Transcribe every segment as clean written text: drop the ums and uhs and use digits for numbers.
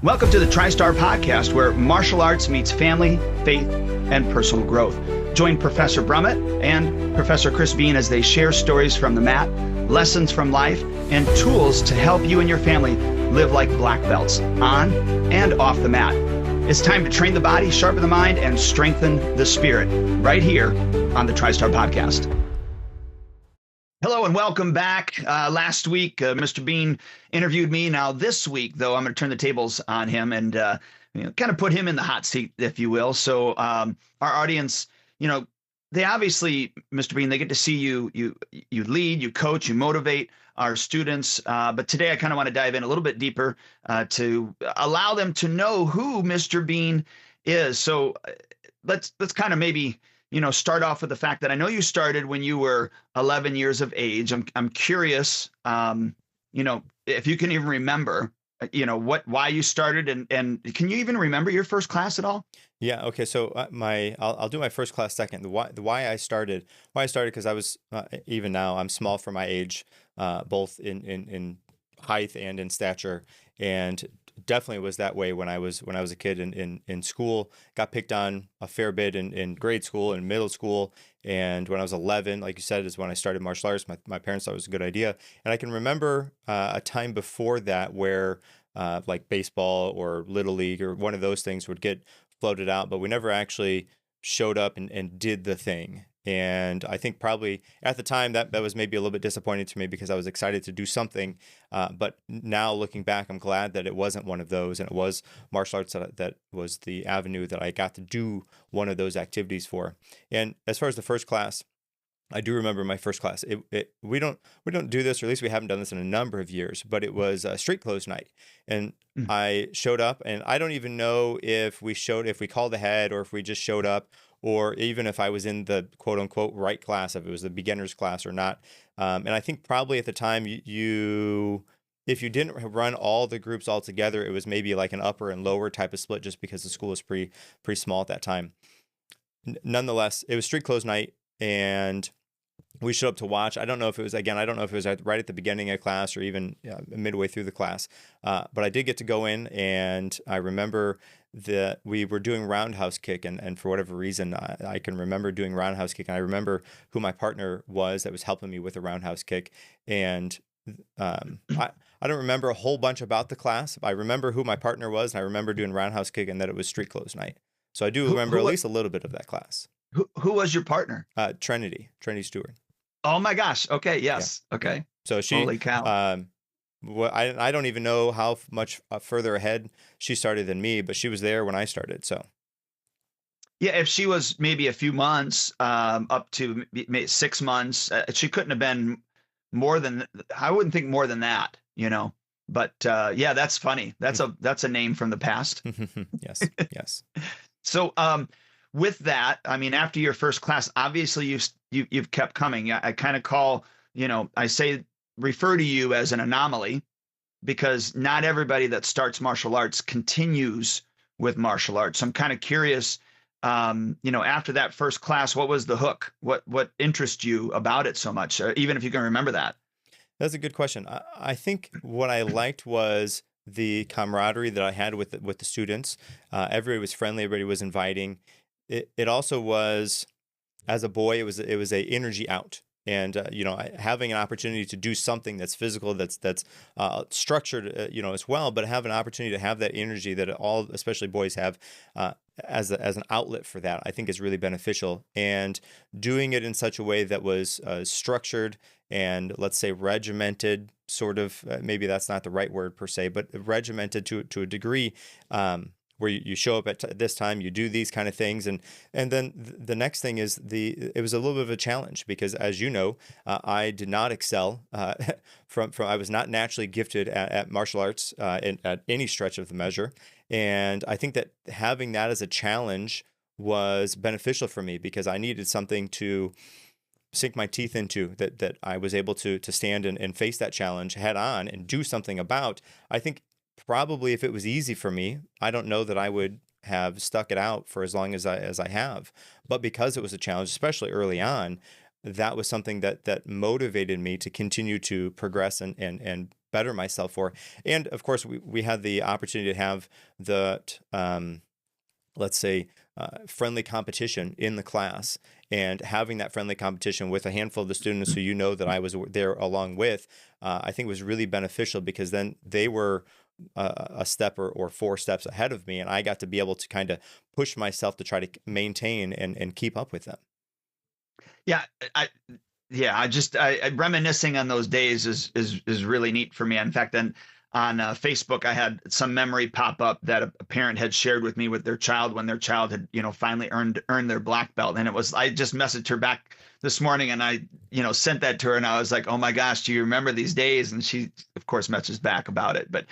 Welcome to the TriStar Podcast, where martial arts meets family, faith, and personal growth. Join Professor Brumitt and Professor Chris Beane as they share stories from the mat, lessons from life, and tools to help you and your family live like black belts, on and off the mat. It's time to train the body, sharpen the mind, and strengthen the spirit, right here on the TriStar Podcast. Hello and welcome back. Last week, Mr. Beane interviewed me. Now this week, though, I'm going to turn the tables on him and kind of put him in the hot seat, if you will. So our audience, they obviously, Mr. Beane, they get to see you lead, you coach, you motivate our students. But today I kind of want to dive in a little bit deeper to allow them to know who Mr. Beane is. So let's kind of maybe start off with the fact that I know you started when you were 11 years of age. I'm curious, if you can even remember, why you started, and can you even remember your first class at all? Yeah. Okay. So I'll do my first class second. The why I started because I was even now I'm small for my age, both in height and in stature, and definitely was that way when I was a kid in school. Got picked on a fair bit in grade school and middle school. And when I was 11, like you said, is when I started martial arts. My parents thought it was a good idea. And I can remember a time before that where like baseball or Little League or one of those things would get floated out, but we never actually showed up and did the thing. And I think probably at the time that was maybe a little bit disappointing to me because I was excited to do something. But now looking back, I'm glad that it wasn't one of those, and it was martial arts that was the avenue that I got to do one of those activities for. And as far as the first class, I do remember my first class. We don't do this, or at least we haven't done this in a number of years, but it was a street clothes night. And I showed up, and I don't even know if we called ahead or if we just showed up, or even if I was in the quote unquote right class, if it was the beginner's class or not. And I think probably at the time if you didn't run all the groups all together, it was maybe like an upper and lower type of split, just because the school was pretty small at that time. Nonetheless, it was street clothes night, and we showed up to watch. I don't know if it was right at the beginning of class or even midway through the class. But I did get to go in, and I remember that we were doing roundhouse kick, and for whatever reason, I can remember doing roundhouse kick, and I remember who my partner was that was helping me with the roundhouse kick. And I don't remember a whole bunch about the class. I remember who my partner was, and I remember doing roundhouse kick, and that it was street clothes night. So I do remember at least a little bit of that class. Who was your partner? Trinity Stewart. Oh my gosh. Okay. Yes. Yeah. Okay. So she, holy cow. Well, I don't even know how much further ahead she started than me, but she was there when I started. So yeah, if she was maybe a few months, up to maybe 6 months, she couldn't have been more than, I wouldn't think more than that, But yeah, that's funny. That's a name from the past. Yes. Yes. So with that, I mean, after your first class, obviously you've kept coming. I kind of call, refer to you as an anomaly, because not everybody that starts martial arts continues with martial arts. So I'm kind of curious, after that first class, what was the hook? What interests you about it so much, even if you can remember that? That's a good question. I think what I liked was the camaraderie that I had with the students. Everybody was friendly. Everybody was inviting. It also was, as a boy, it was a energy out. And having an opportunity to do something that's physical, that's structured, as well, but have an opportunity to have that energy that all, especially boys, have as an outlet for that, I think is really beneficial. And doing it in such a way that was structured and, let's say, regimented, sort of, maybe that's not the right word per se, but regimented to a degree. Where you show up at this time, you do these kind of things, and then the next thing is it was a little bit of a challenge, because, as you know, I did not excel from I was not naturally gifted at martial arts at any stretch of the measure, and I think that having that as a challenge was beneficial for me, because I needed something to sink my teeth into, that I was able to stand and face that challenge head on and do something about. I think probably if it was easy for me, I don't know that I would have stuck it out for as long as I have. But because it was a challenge, especially early on, that was something that motivated me to continue to progress and better myself for. And of course, we had the opportunity to have the, let's say, friendly competition in the class, and having that friendly competition with a handful of the students who that I was there along with, I think was really beneficial, because then they were a step or 4 steps ahead of me, and I got to be able to kind of push myself to try to maintain and keep up with them. Yeah, I reminiscing on those days is really neat for me. In fact, then on Facebook, I had some memory pop up that a parent had shared with me with their child when their child had, finally earned their black belt. And I just messaged her back this morning, and I, sent that to her, and I was like, oh my gosh, do you remember these days? And she, of course, messaged back about it. But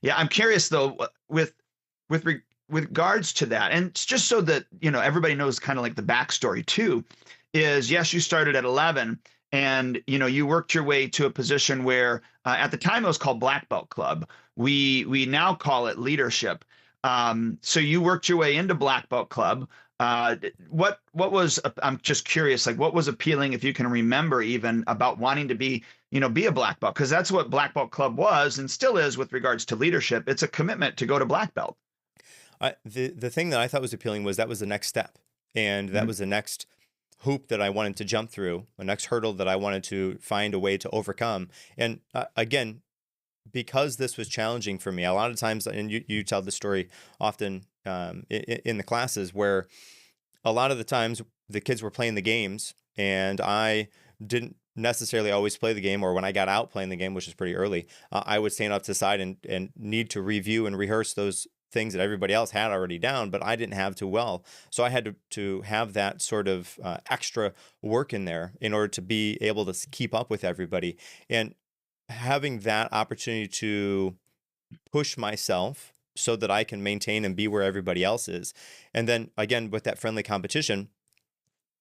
yeah, I'm curious though, with regards to that, and it's just so that, everybody knows kind of like the backstory too, is yes, you started at 11, and you worked your way to a position where at the time it was called Black Belt Club. We now call it leadership. So you worked your way into Black Belt Club. What was, I'm just curious, like what was appealing, if you can remember, even about wanting to be a black belt? Because that's what Black Belt Club was and still is with regards to leadership. It's a commitment to go to black belt. The thing that I thought was appealing was that was the next step, and that was the next hoop that I wanted to jump through, the next hurdle that I wanted to find a way to overcome. And again, because this was challenging for me, a lot of times, and you tell the story often in the classes, where a lot of the times the kids were playing the games and I didn't necessarily always play the game, or when I got out playing the game, which is pretty early, I would stand off to the side and need to review and rehearse those things that everybody else had already down, but I didn't have too well. So I had to have that sort of extra work in there in order to be able to keep up with everybody. And having that opportunity to push myself so that I can maintain and be where everybody else is. And then again, with that friendly competition,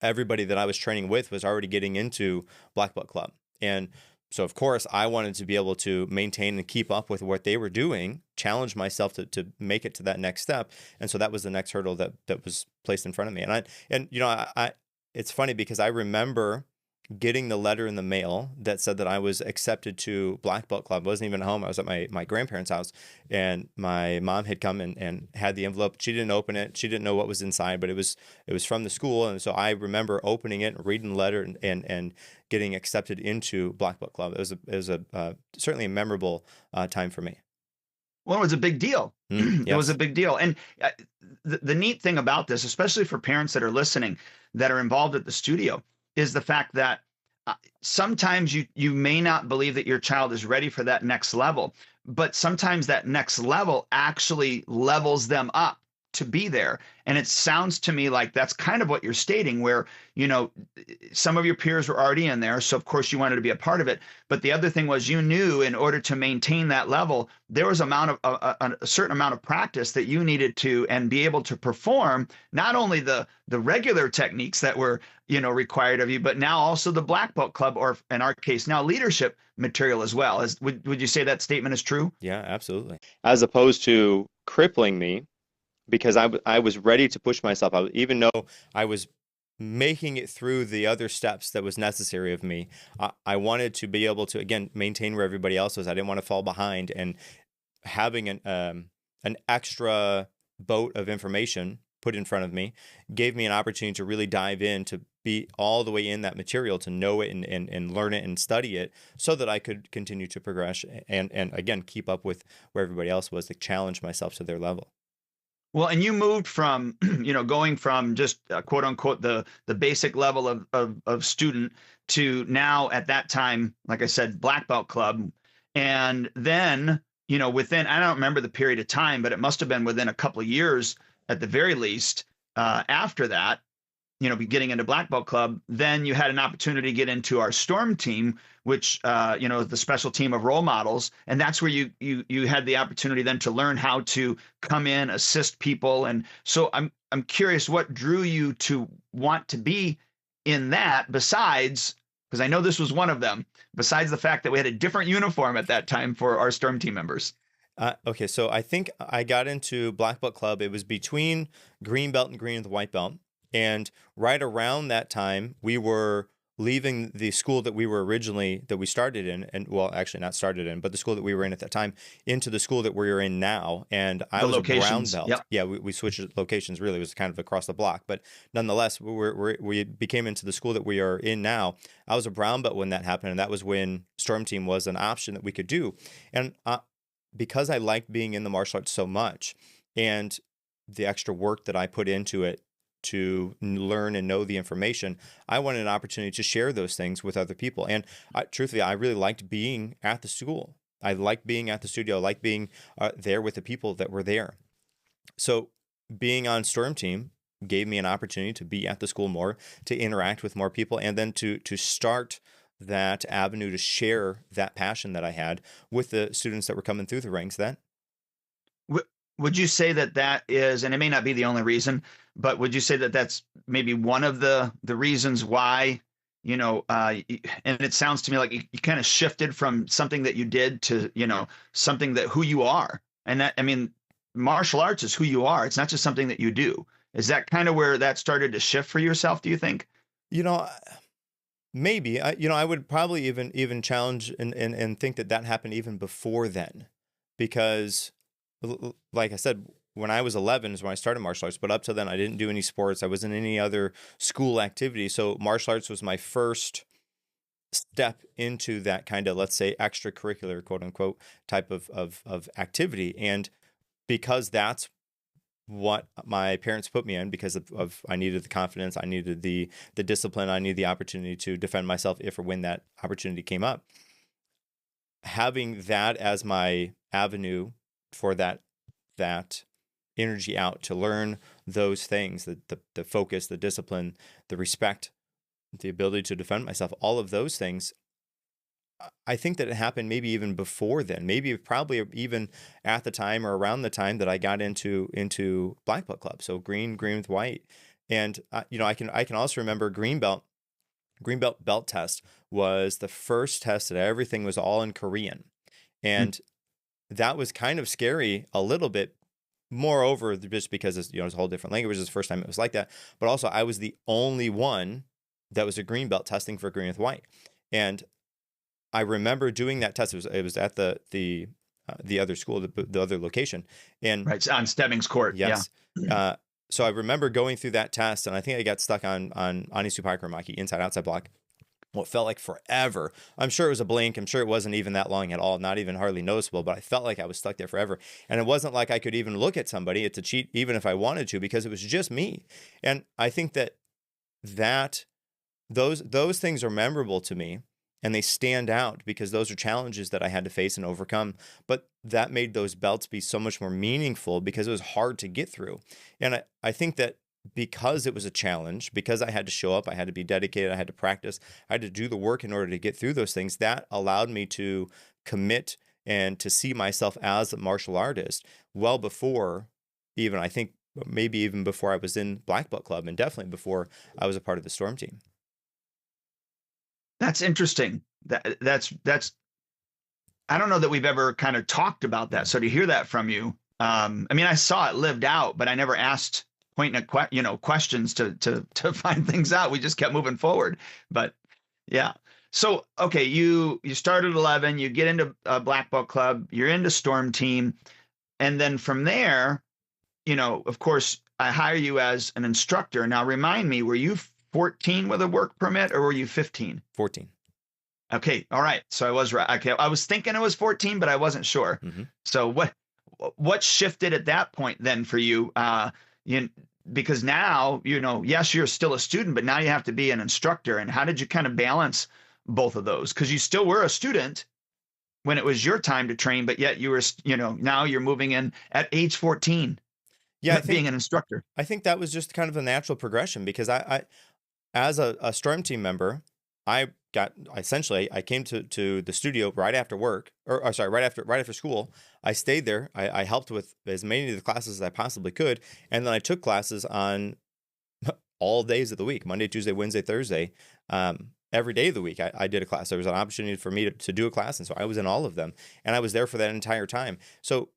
everybody that I was training with was already getting into Black Belt Club. And so, of course, I wanted to be able to maintain and keep up with what they were doing, challenge myself to make it to that next step. And so that was the next hurdle that was placed in front of me. And it's funny because I remember getting the letter in the mail that said that I was accepted to Black Belt Club. I wasn't even at home. I was at my grandparents' house, and my mom had come and had the envelope. She didn't open it. She didn't know what was inside, but it was from the school. And so I remember opening it and reading the letter and getting accepted into Black Belt Club. It was certainly a memorable time for me. Well, it was a big deal. Yes. It was a big deal. And the neat thing about this, especially for parents that are listening, that are involved at the studio, is the fact that sometimes you may not believe that your child is ready for that next level, but sometimes that next level actually levels them up to be there. And it sounds to me like that's kind of what you're stating, where, some of your peers were already in there. So of course you wanted to be a part of it. But the other thing was, you knew in order to maintain that level, there was a certain amount of practice that you needed to, and be able to perform not only the regular techniques that were, required of you, but now also the Black Belt Club, or in our case now leadership material as well. Would you say that statement is true? Yeah, absolutely. As opposed to crippling me, because I was ready to push myself. Even though I was making it through the other steps that was necessary of me, I wanted to be able to, again, maintain where everybody else was. I didn't want to fall behind, and having an extra boat of information put in front of me gave me an opportunity to really dive in, to be all the way in that material, to know it and learn it and study it, so that I could continue to progress and again, keep up with where everybody else was, to challenge myself to their level. Well, and you moved from, going from just quote unquote the basic level of student to now, at that time, like I said, Black Belt Club. And then, within, I don't remember the period of time, but it must have been within a couple of years at the very least, after that, getting into Black Belt Club, then you had an opportunity to get into our Storm team, which, the special team of role models. And that's where you had the opportunity then to learn how to come in, assist people. And so I'm curious, what drew you to want to be in that, besides, because I know this was one of them, besides the fact that we had a different uniform at that time for our Storm team members? Okay, so I think I got into Black Belt Club. It was between green belt and white belt. And right around that time, we were leaving the school that we started in, and well, actually not started in, but the school that we were in at that time, into the school that we're in now. And I The was a brown locations. belt. Yep. Yeah, we switched locations. Really, it was kind of across the block, but nonetheless, we became into the school that we are in now. I was a brown belt when that happened, and that was when Storm Team was an option that we could do. And because I liked being in the martial arts so much, and the extra work that I put into it to learn and know the information, I wanted an opportunity to share those things with other people. And truthfully, I really liked being at the school. I liked being at the studio. I liked being there with the people that were there. So being on Storm Team gave me an opportunity to be at the school more, to interact with more people, and then to start that avenue to share that passion that I had with the students that were coming through the ranks then. Would you say that is, and it may not be the only reason, but would you say that that's maybe one of the reasons why, and it sounds to me like you kind of shifted from something that you did to, something that who you are. And that, I mean, martial arts is who you are. It's not just something that you do. Is that kind of where that started to shift for yourself, do you think? Maybe. I would probably even challenge and think that happened even before then, because like I said, when I was 11 is when I started martial arts, but up till then I didn't do any sports. I wasn't in any other school activity. So martial arts was my first step into that kind of, let's say, extracurricular, quote unquote, type of activity. And because that's what my parents put me in, because of I needed the confidence, I needed the discipline, I needed the opportunity to defend myself if or when that opportunity came up. Having that as my avenue for that energy out to learn those things, the focus, the discipline, the respect, the ability to defend myself, all of those things, I think that it happened maybe even before then, maybe probably even at the time or around the time that I got into Black Belt Club. So green with white. And I can also remember green belt test was the first test that everything was all in Korean. And that was kind of scary a little bit, moreover, just because it's a whole different language. It's the first time it was like that. But also I was the only one that was a green belt testing for green with white. And I remember doing that test. It was at the other school, the other location. And right, on Stebbings Court. Yes. Yeah. So I remember going through that test, and I think I got stuck on Anisu inside outside block. What felt like forever. I'm sure it was a blink. I'm sure it wasn't even that long at all, not even hardly noticeable, but I felt like I was stuck there forever. And it wasn't like I could even look at somebody to cheat, even if I wanted to, because it was just me. And I think that those things are memorable to me, and they stand out because those are challenges that I had to face and overcome. But that made those belts be so much more meaningful because it was hard to get through. And I think that because it was a challenge, because I had to show up, I had to be dedicated, I had to practice, I had to do the work in order to get through those things, that allowed me to commit and to see myself as a martial artist well before even, I think, maybe even before I was in Black Belt Club, and definitely before I was a part of the Storm Team. That's interesting. That's I don't know that we've ever kind of talked about that. So to hear that from you, I mean, I saw it lived out, but I never asked pointing at questions to find things out. We just kept moving forward. But yeah. So okay, you started at 11, you get into Black Belt Club, you're into Storm Team, and then from there, of course, I hire you as an instructor. Now remind me, were you 14 with a work permit, or were you 15? 14. Okay, all right. So I was right. Okay, I was thinking it was 14, but I wasn't sure. Mm-hmm. So what shifted at that point then for you? Because now, yes, you're still a student, but now you have to be an instructor. And how did you kind of balance both of those? Because you still were a student when it was your time to train, but yet you were, now you're moving in at age 14. Yeah, being an instructor. I think that was just kind of a natural progression, because I as a Storm Team member, I came to the studio right after work, or sorry, right after school. I stayed there. I helped with as many of the classes as I possibly could, and then I took classes on all days of the week: Monday, Tuesday, Wednesday, Thursday. Every day of the week, I did a class. There was an opportunity for me to do a class, and so I was in all of them, and I was there for that entire time. So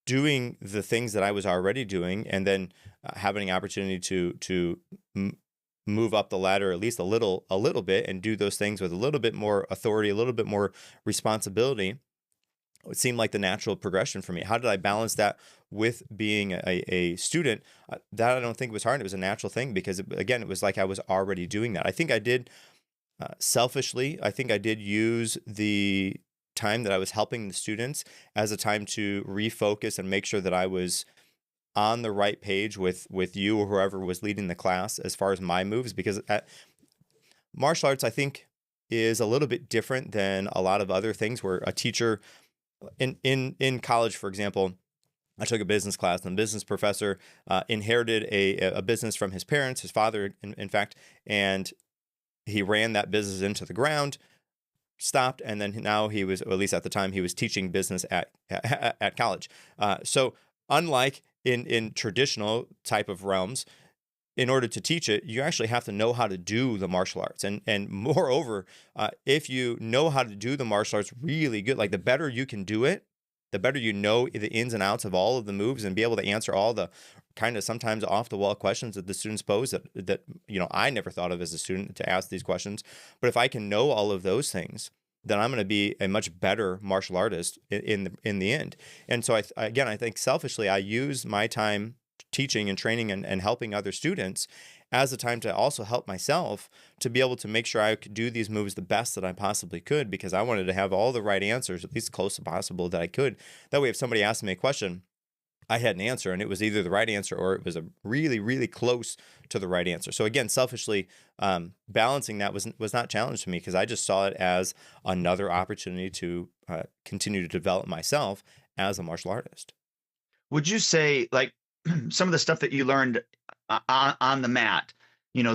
doing the things that I was already doing, and then having an opportunity to move up the ladder at least a little bit and do those things with a little bit more authority, a little bit more responsibility. It seemed like the natural progression for me. How did I balance that with being a student? That I don't think was hard. It was a natural thing because, again, it was like I was already doing that. I think I did selfishly, I think I did use the time that I was helping the students as a time to refocus and make sure that I was on the right page with you or whoever was leading the class as far as my moves, because martial arts, I think, is a little bit different than a lot of other things where a teacher in college, for example, I took a business class, and the business professor inherited a business from his parents, his father, in fact, and he ran that business into the ground, stopped, and then now he was, or at least at the time, he was teaching business at college. So unlike in traditional type of realms, in order to teach it, you actually have to know how to do the martial arts. And moreover, if you know how to do the martial arts really good, like the better you can do it, the better you know the ins and outs of all of the moves and be able to answer all the kind of sometimes off the wall questions that the students pose that I never thought of as a student to ask these questions. But if I can know all of those things, then I'm going to be a much better martial artist in the end. And so I think selfishly, I use my time teaching and training and helping other students as a time to also help myself to be able to make sure I could do these moves the best that I possibly could, because I wanted to have all the right answers, at least close to possible, that I could. That way, if somebody asked me a question, I had an answer, and it was either the right answer or it was a really, really close to the right answer. So again, selfishly, balancing that was not challenged to me, because I just saw it as another opportunity to continue to develop myself as a martial artist. Would you say, like, some of the stuff that you learned on the mat,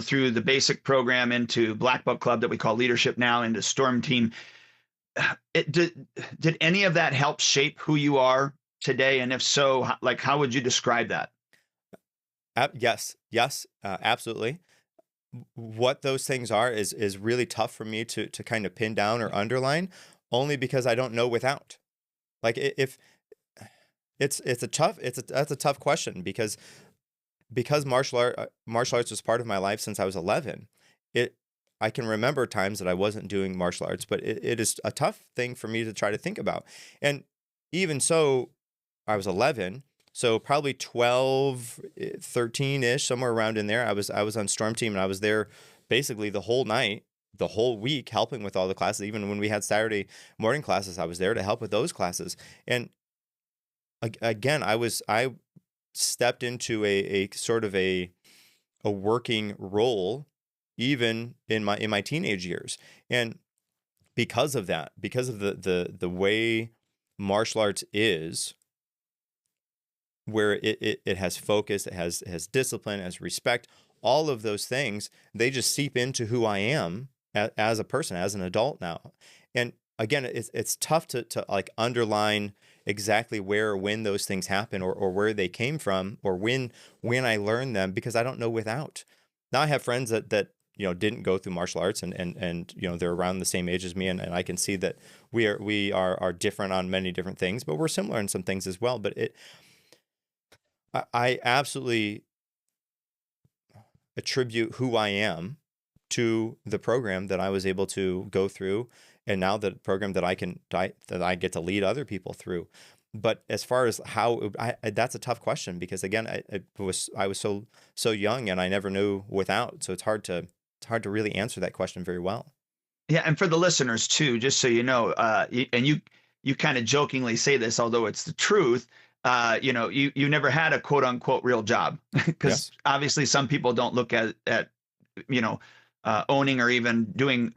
through the basic program into Black Belt Club that we call Leadership now, into Storm Team, did any of that help shape who you are today? And if so, like, how would you describe that? Yes, absolutely. What those things are is really tough for me to kind of pin down or underline, only because I don't know without. Like, if that's a tough question, because martial arts was part of my life since I was 11. I can remember times that I wasn't doing martial arts, but it is a tough thing for me to try to think about. And even so, I was 11, so probably 12, 13-ish, somewhere around in there. I was on Storm Team, and I was there basically the whole night, the whole week, helping with all the classes. Even when we had Saturday morning classes, I was there to help with those classes. And again, I stepped into a sort of a working role even in my teenage years. And because of that, because of the way martial arts is, where it has focus, it has discipline, has respect, all of those things, they just seep into who I am as a person, as an adult now. And again, it's tough to like underline exactly where or when those things happen, or where they came from, or when I learned them, because I don't know without. Now I have friends that didn't go through martial arts, and they're around the same age as me, and I can see that we are different on many different things, but we're similar in some things as well. But I absolutely attribute who I am to the program that I was able to go through, and now the program that I get to lead other people through. But as far as how, that's a tough question, because again, I was so young, and I never knew without. So it's hard to really answer that question very well. Yeah, and for the listeners too, just so you know, you kind of jokingly say this, although it's the truth. You never had a quote unquote real job, because obviously some people don't look at owning or even doing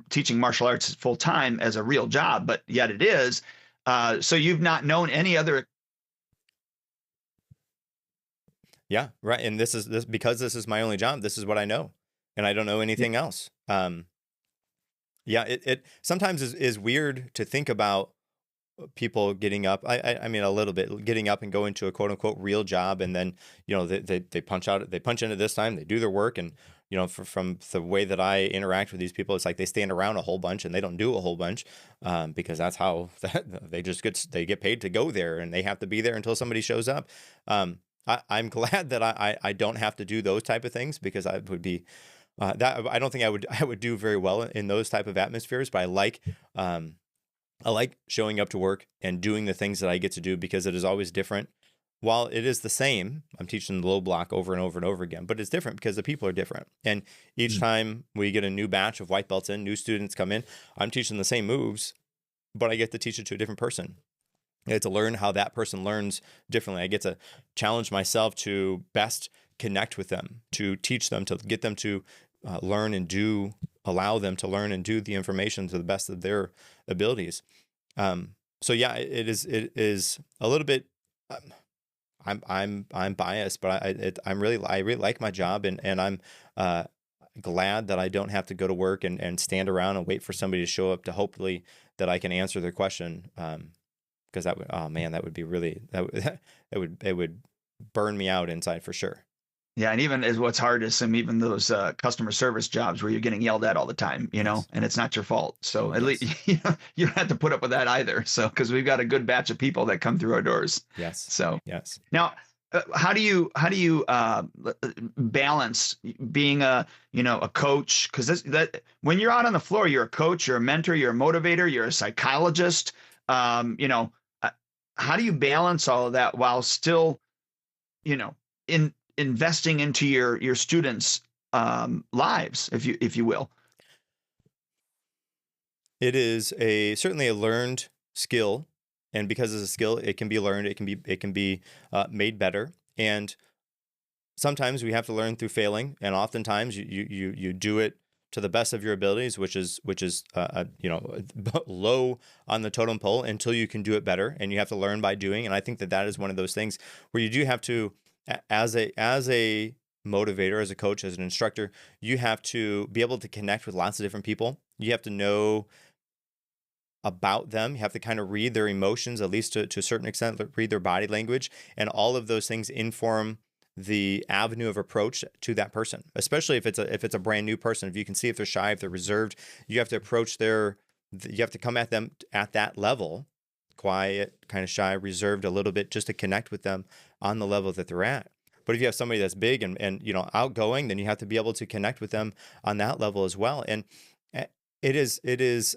teaching martial arts full time as a real job, but yet it is. So you've not known any other. Yeah, right. And this is because this is my only job. This is what I know, and I don't know anything else. Yeah, it sometimes is weird to think about people getting up. I mean, a little bit getting up and going to a quote unquote real job, and then they punch into this time, they do their work, and from the way that I interact with these people, it's like they stand around a whole bunch and they don't do a whole bunch, because that's how they get paid to go there, and they have to be there until somebody shows up. I'm glad that I don't have to do those type of things, because I would be that I don't think I would do very well in those type of atmospheres. But I like showing up to work and doing the things that I get to do, because it is always different. While it is the same, I'm teaching the low block over and over and over again, but it's different because the people are different. And each time we get a new batch of white belts in, new students come in, I'm teaching the same moves, but I get to teach it to a different person. I get to learn how that person learns differently. I get to challenge myself to best connect with them, to teach them, to get them to learn and do, allow them to learn and do the information to the best of their abilities. So yeah, it is a little bit. I'm biased, but I really like my job, and I'm glad that I don't have to go to work and stand around and wait for somebody to show up to hopefully that I can answer their question. Because that would, oh man, that would be really, it would burn me out inside for sure. Yeah, and even is what's hard is even those customer service jobs where you're getting yelled at all the time, Yes. and it's not your fault. So at Yes. least you don't have to put up with that either. So because we've got a good batch of people that come through our doors. Yes. So Yes. now, how do you balance being a coach? Because that when you're out on the floor, you're a coach, you're a mentor, you're a motivator, you're a psychologist. How do you balance all of that while still, investing into your students' lives, if you will? It is certainly a learned skill, and because it's a skill, it can be learned. It can be made better, and sometimes we have to learn through failing, and oftentimes you do it to the best of your abilities, which is low on the totem pole until you can do it better, and you have to learn by doing. And I think that is one of those things where you do have to, as a motivator, as a coach, as an instructor, you have to be able to connect with lots of different people. You have to know about them. You have to kind of read their emotions, at least to a certain extent, read their body language, and all of those things inform the avenue of approach to that person, especially if it's a brand new person. If you can see if they're shy, if they're reserved, you have to approach you have to come at them at that level, quiet, kind of shy, reserved a little bit, just to connect with them on the level that they're at. But if you have somebody that's big and outgoing, then you have to be able to connect with them on that level as well. And it is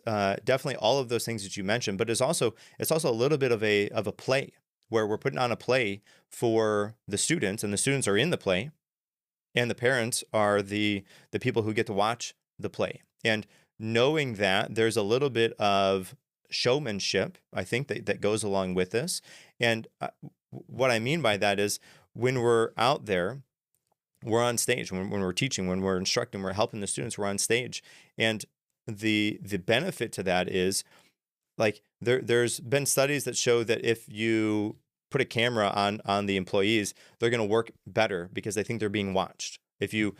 definitely all of those things that you mentioned, but it's also a little bit of a play, where we're putting on a play for the students, and the students are in the play, and the parents are the people who get to watch the play. And knowing that there's a little bit of showmanship, I think that goes along with this. And what I mean by that is, when we're out there, we're on stage. When we're teaching, when we're instructing, we're helping the students, we're on stage. And the benefit to that is, like, there's been studies that show that if you put a camera on the employees, they're going to work better because they think they're being watched. If you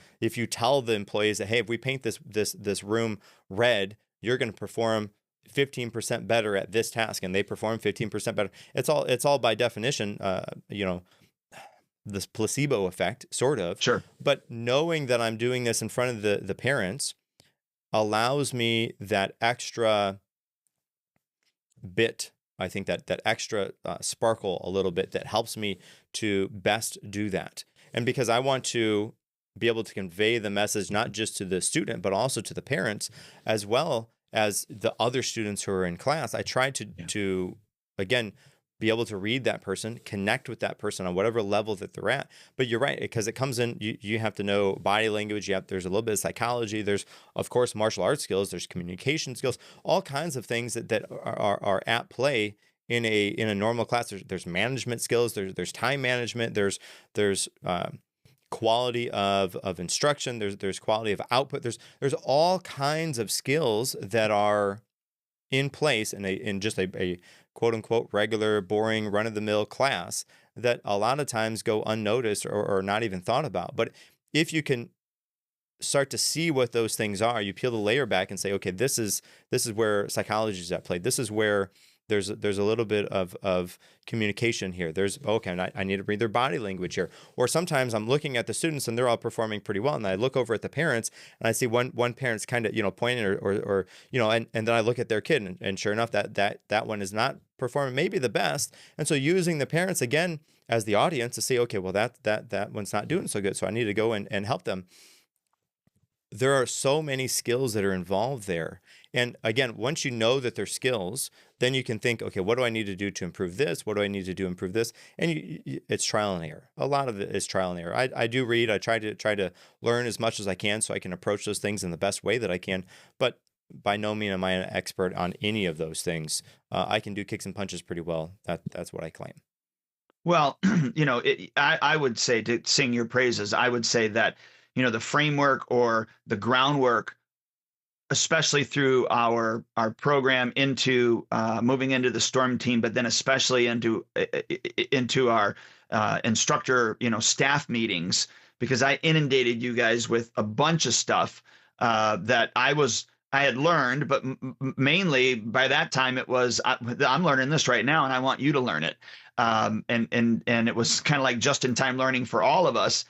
tell the employees that, hey, if we paint this room red, you're going to perform 15% better at this task, and they perform 15% better. It's all by definition, this placebo effect, sort of. Sure. But knowing that I'm doing this in front of the parents allows me that extra bit, I think that extra sparkle a little bit, that helps me to best do that. And because I want to be able to convey the message not just to the student, but also to the parents, as well as the other students who are in class, I try to again, be able to read that person, connect with that person on whatever level that they're at. But you're right, because it comes in, you have to know body language. There's a little bit of psychology. There's, of course, martial arts skills. There's communication skills, all kinds of things that are at play in a normal class. There's management skills. There's time management. There's quality of instruction. There's quality of output. There's all kinds of skills that are in place in just a quote unquote regular, boring, run of the mill class that a lot of times go unnoticed or not even thought about. But if you can start to see what those things are, you peel the layer back and say, okay, this is where psychology is at play. This is where there's a little bit of communication here. There's, okay, I need to read their body language here. Or sometimes I'm looking at the students and they're all performing pretty well, and I look over at the parents and I see one parent's kind of, pointing or and then I look at their kid, and sure enough, that one is not performing maybe the best. And so using the parents again as the audience to say, okay, well, that one's not doing so good, so I need to go and help them. There are so many skills that are involved there. And again, once you know that they're skills, then you can think, okay, what do I need to do to improve this? What do I need to do to improve this? And it's trial and error. A lot of it is trial and error. I do read. I try to learn as much as I can so I can approach those things in the best way that I can. But by no means am I an expert on any of those things. I can do kicks and punches pretty well. That's what I claim. Well, I would say, to sing your praises, I would say that, the framework or the groundwork, especially through our program into moving into the storm team, but then especially into our instructor, staff meetings, because I inundated you guys with a bunch of stuff that I had learned, but mainly by that time it was, I'm learning this right now and I want you to learn it. And it was kind of like just in time learning for all of us.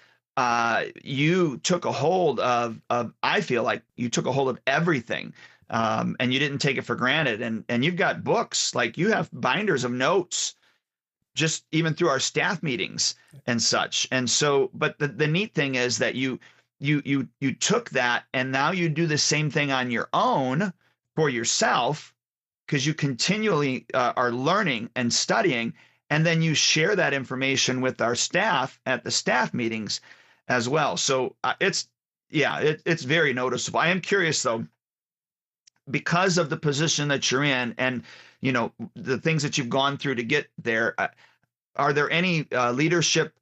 You took a hold of, I feel like you took a hold of everything, and you didn't take it for granted. And you've got books, like you have binders of notes, just even through our staff meetings and such. And so, but the neat thing is that you took that and now you do the same thing on your own for yourself, because you continually are learning and studying. And then you share that information with our staff at the staff meetings as well. So it's very noticeable. I am curious though, because of the position that you're in and, the things that you've gone through to get there, are there any leadership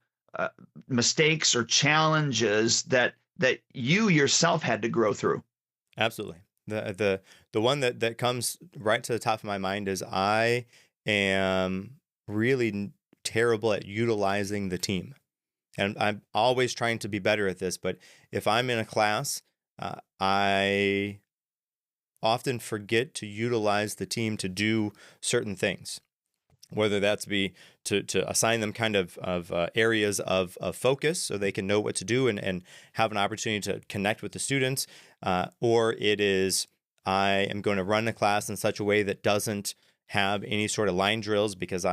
mistakes or challenges that you yourself had to grow through? Absolutely. The one that comes right to the top of my mind is I am really terrible at utilizing the team. And I'm always trying to be better at this, but if I'm in a class, I often forget to utilize the team to do certain things, whether that's be to assign them kind of areas of focus so they can know what to do and have an opportunity to connect with the students, or it is I am going to run a class in such a way that doesn't have any sort of line drills because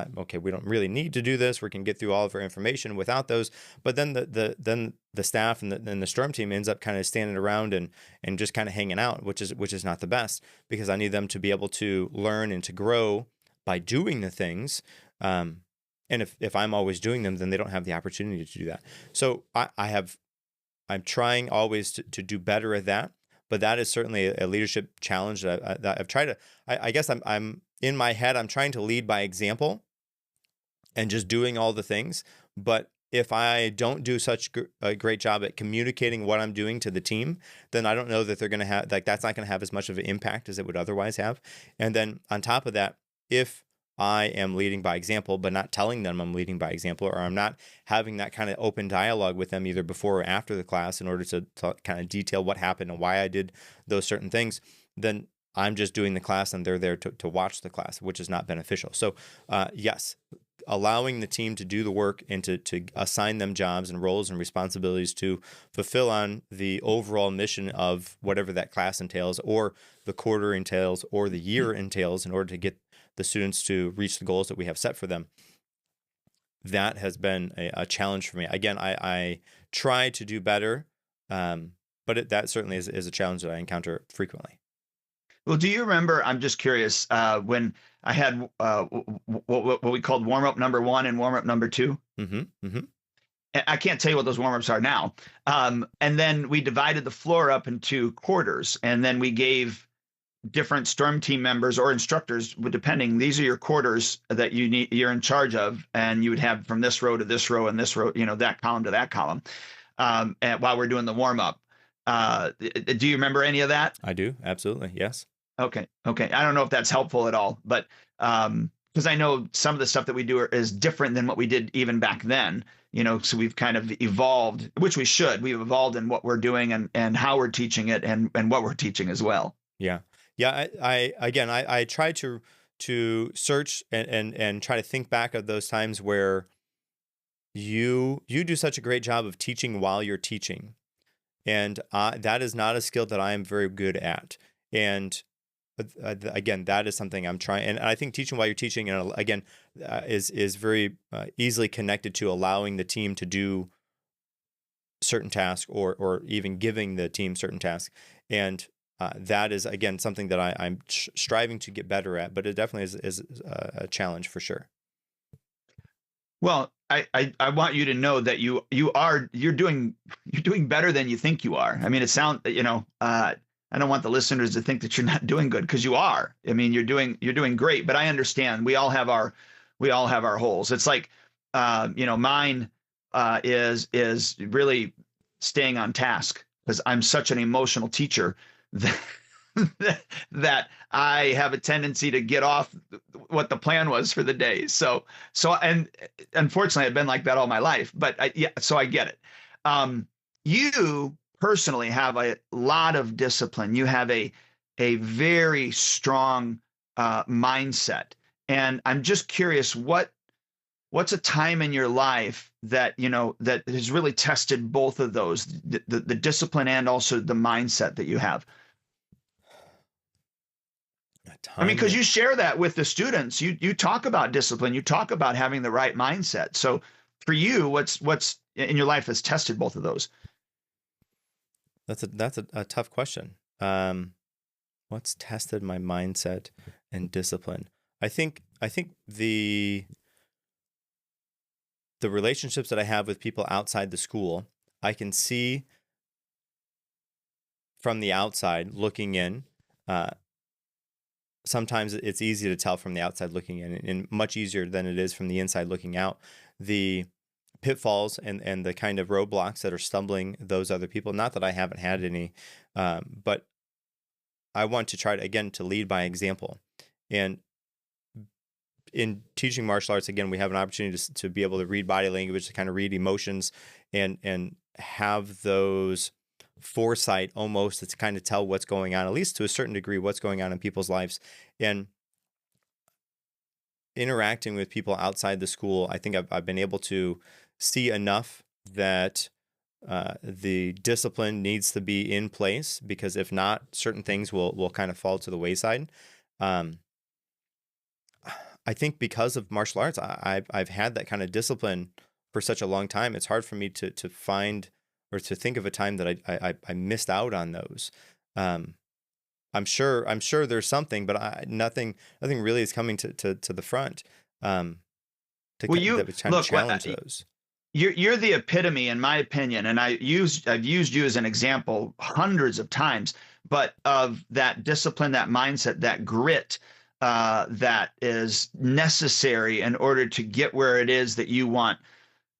we don't really need to do this. We can get through all of our information without those. But then the staff and the storm team ends up kind of standing around and just kind of hanging out, which is not the best, because I need them to be able to learn and to grow by doing the things. And if I'm always doing them, then they don't have the opportunity to do that. So I'm trying always to do better at that. But that is certainly a leadership challenge that I've tried to. I guess I'm in my head, I'm trying to lead by example and just doing all the things. But if I don't do such a great job at communicating what I'm doing to the team, then I don't know that they're going to have, that's not going to have as much of an impact as it would otherwise have. And then on top of that, if I am leading by example, but not telling them I'm leading by example, or I'm not having that kind of open dialogue with them either before or after the class in order to kind of detail what happened and why I did those certain things, then I'm just doing the class and they're there to watch the class, which is not beneficial. So yes, allowing the team to do the work and to assign them jobs and roles and responsibilities to fulfill on the overall mission of whatever that class entails, or the quarter entails, or the year entails, in order to get the students to reach the goals that we have set for them. That has been a challenge for me. Again, I try to do better, but that certainly is a challenge that I encounter frequently. Well, do you remember, I'm just curious, when I had what we called warm-up number 1 and warm-up number 2? Mm-hmm. Mm-hmm. I can't tell you what those warm-ups are now. And then we divided the floor up into quarters, and then we gave different storm team members or instructors, depending, these are your quarters that you're in charge of, and you would have from this row to this row and this row, that column to that column, and while we're doing the warm-up. Do you remember any of that? I do. Absolutely. Yes. Okay. I don't know if that's helpful at all, but because I know some of the stuff that we do is different than what we did even back then, so we've kind of evolved, which we should. We've evolved in what we're doing and how we're teaching it and what we're teaching as well. Yeah. Yeah. I try to to search and try to think back of those times where you do such a great job of teaching while you're teaching. And that is not a skill that I am very good at. And again, that is something I'm trying. And I think teaching while you're teaching, and again, is very easily connected to allowing the team to do certain tasks, or even giving the team certain tasks. And that is, again, something that I'm striving to get better at. But it definitely is a challenge for sure. Well, I want you to know that you're doing better than you think you are. I mean, it sounds, I don't want the listeners to think that you're not doing good, because you are. I mean, you're doing great. But I understand we all have our holes. It's like, mine is really staying on task, because I'm such an emotional teacher that that I have a tendency to get off what the plan was for the day. So, and unfortunately, I've been like that all my life. But so I get it. You personally have a lot of discipline. You have a very strong mindset, and I'm just curious, what's a time in your life that that has really tested both of those, the discipline and also the mindset that you have? I mean, because you share that with the students. You talk about discipline. You talk about having the right mindset. So for you, what's in your life has tested both of those? That's a tough question. What's tested my mindset and discipline? I think the relationships that I have with people outside the school, I can see from the outside looking in. Sometimes it's easy to tell from the outside looking in, and much easier than it is from the inside looking out, the pitfalls and the kind of roadblocks that are stumbling those other people. Not that I haven't had any, but I want to try to, again, to lead by example. And in teaching martial arts, again, we have an opportunity to be able to read body language, to kind of read emotions, and have those foresight almost to kind of tell what's going on, at least to a certain degree, what's going on in people's lives. And interacting with people outside the school, I think I've been able to see enough that the discipline needs to be in place, because if not, certain things will kind of fall to the wayside. I think because of martial arts, I've had that kind of discipline for such a long time. It's hard for me to find or to think of a time that I missed out on those. I'm sure there's something, but nothing really is coming to the front. That was trying to challenge those. You're the epitome, in my opinion, and I've used you as an example hundreds of times, but of that discipline, that mindset, that grit that is necessary in order to get where it is that you want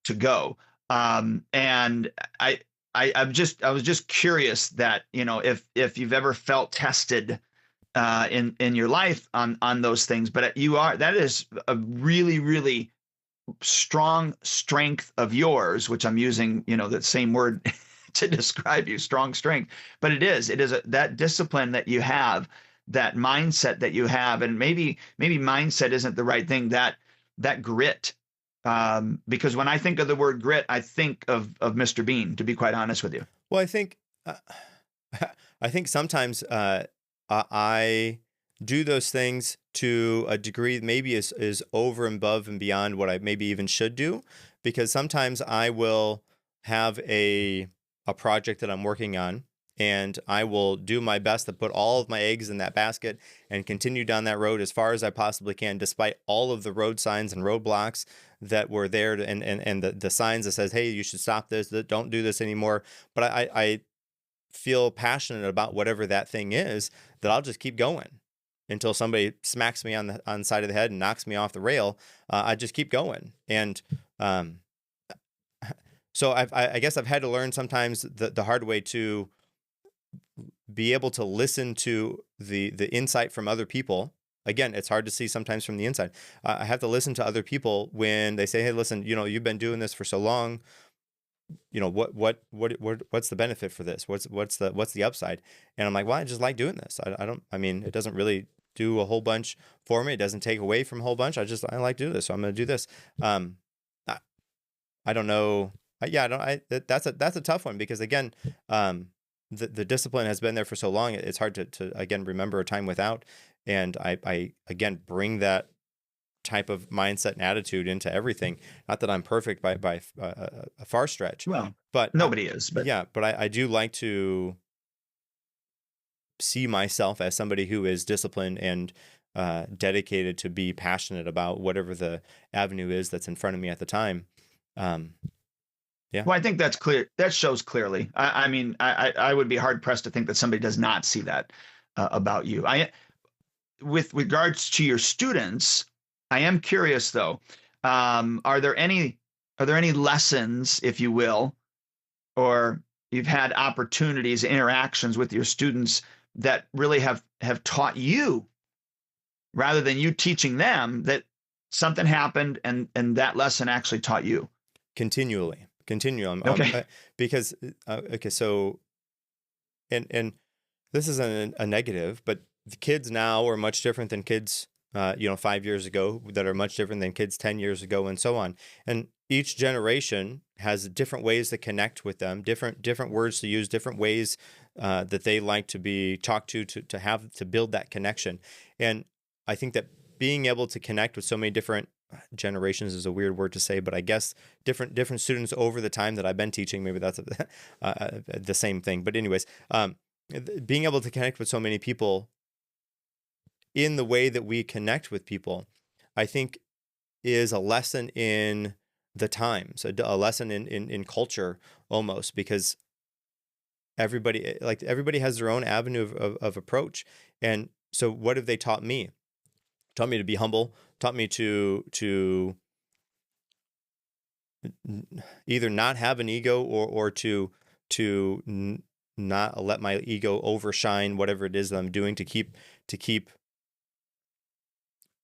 to go. And I was just curious that, if you've ever felt tested in your life on those things, but that is a really, really strong strength of yours, which I'm using, that same word to describe you, strong strength. But it is that discipline that you have, that mindset that you have, and maybe mindset isn't the right thing, that grit. Because when I think of the word grit, I think of Mr. Beane, to be quite honest with you. Well, I think sometimes I do those things to a degree maybe is over and above and beyond what I maybe even should do, because sometimes I will have a project that I'm working on, and I will do my best to put all of my eggs in that basket and continue down that road as far as I possibly can, despite all of the road signs and roadblocks that were there, and the signs that says, hey, you should stop this, don't do this anymore. But I feel passionate about whatever that thing is, that I'll just keep going until somebody smacks me on the side of the head and knocks me off the rail. I just keep going. And so I guess I've had to learn sometimes the hard way to be able to listen to the insight from other people. Again, it's hard to see sometimes from the inside. I have to listen to other people when they say, hey, listen, you've been doing this for so long. What's the benefit for this? What's the upside? And I'm like, well, I just like doing this. It doesn't really do a whole bunch for me. It doesn't take away from a whole bunch. I like to do this, so I'm going to do this. I, I don't know. Yeah, I don't. That's a tough one because again, the discipline has been there for so long. It's hard to again remember a time without. And I again bring that type of mindset and attitude into everything. Not that I'm perfect by a far stretch. Well, but nobody is. But yeah, but I do like to see myself as somebody who is disciplined and dedicated to be passionate about whatever the avenue is that's in front of me at the time. Yeah. Well, I think that's clear. That shows clearly. I mean, I would be hard pressed to think that somebody does not see that about you. With regards to your students, I am curious though. Are there any lessons, if you will, or you've had opportunities, interactions with your students that really have taught you, rather than you teaching them, that something happened and that lesson actually taught you? Continually. Okay. Because okay, so and this isn't a negative, but the kids now are much different than kids 5 years ago, that are much different than kids 10 years ago, and so on. And each generation has different ways to connect with them, different words to use, different ways that they like to be talked to have to build that connection. And I think that being able to connect with so many different generations is a weird word to say, but I guess different students over the time that I've been teaching, maybe that's the same thing. But anyways, being able to connect with so many people in the way that we connect with people, I think is a lesson in the times, a lesson in culture almost, because everybody has their own avenue of approach. And so what have they taught me? Taught me to be humble, taught me to either not have an ego or to not let my ego overshine whatever it is that I'm doing, to keep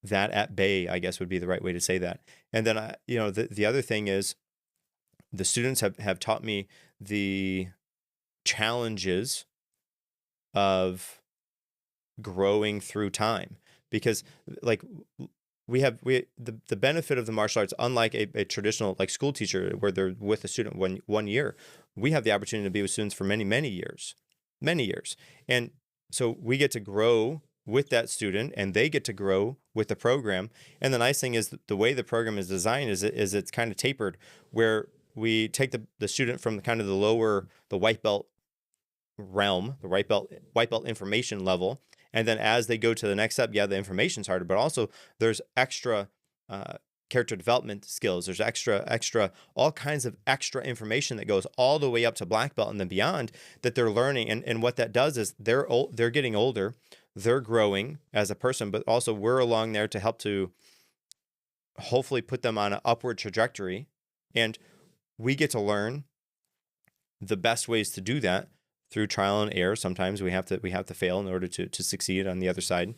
that at bay, I guess would be the right way to say that. And then the other thing is the students have taught me the challenges of growing through time. Because like the benefit of the martial arts, unlike a traditional like school teacher where they're with a student one year, we have the opportunity to be with students for many years. And so we get to grow with that student and they get to grow with the program. And the nice thing is the way the program is designed is it's kind of tapered, where we take the student from the kind of the white belt realm, the white belt information level. And then as they go to the next step, the information's harder, but also there's extra character development skills. There's extra, all kinds of extra information that goes all the way up to black belt and then beyond that they're learning. And what that does is they're getting older, they're growing as a person, but also we're along there to help to hopefully put them on an upward trajectory. And we get to learn the best ways to do that through trial and error. Sometimes we have to fail in order to succeed on the other side.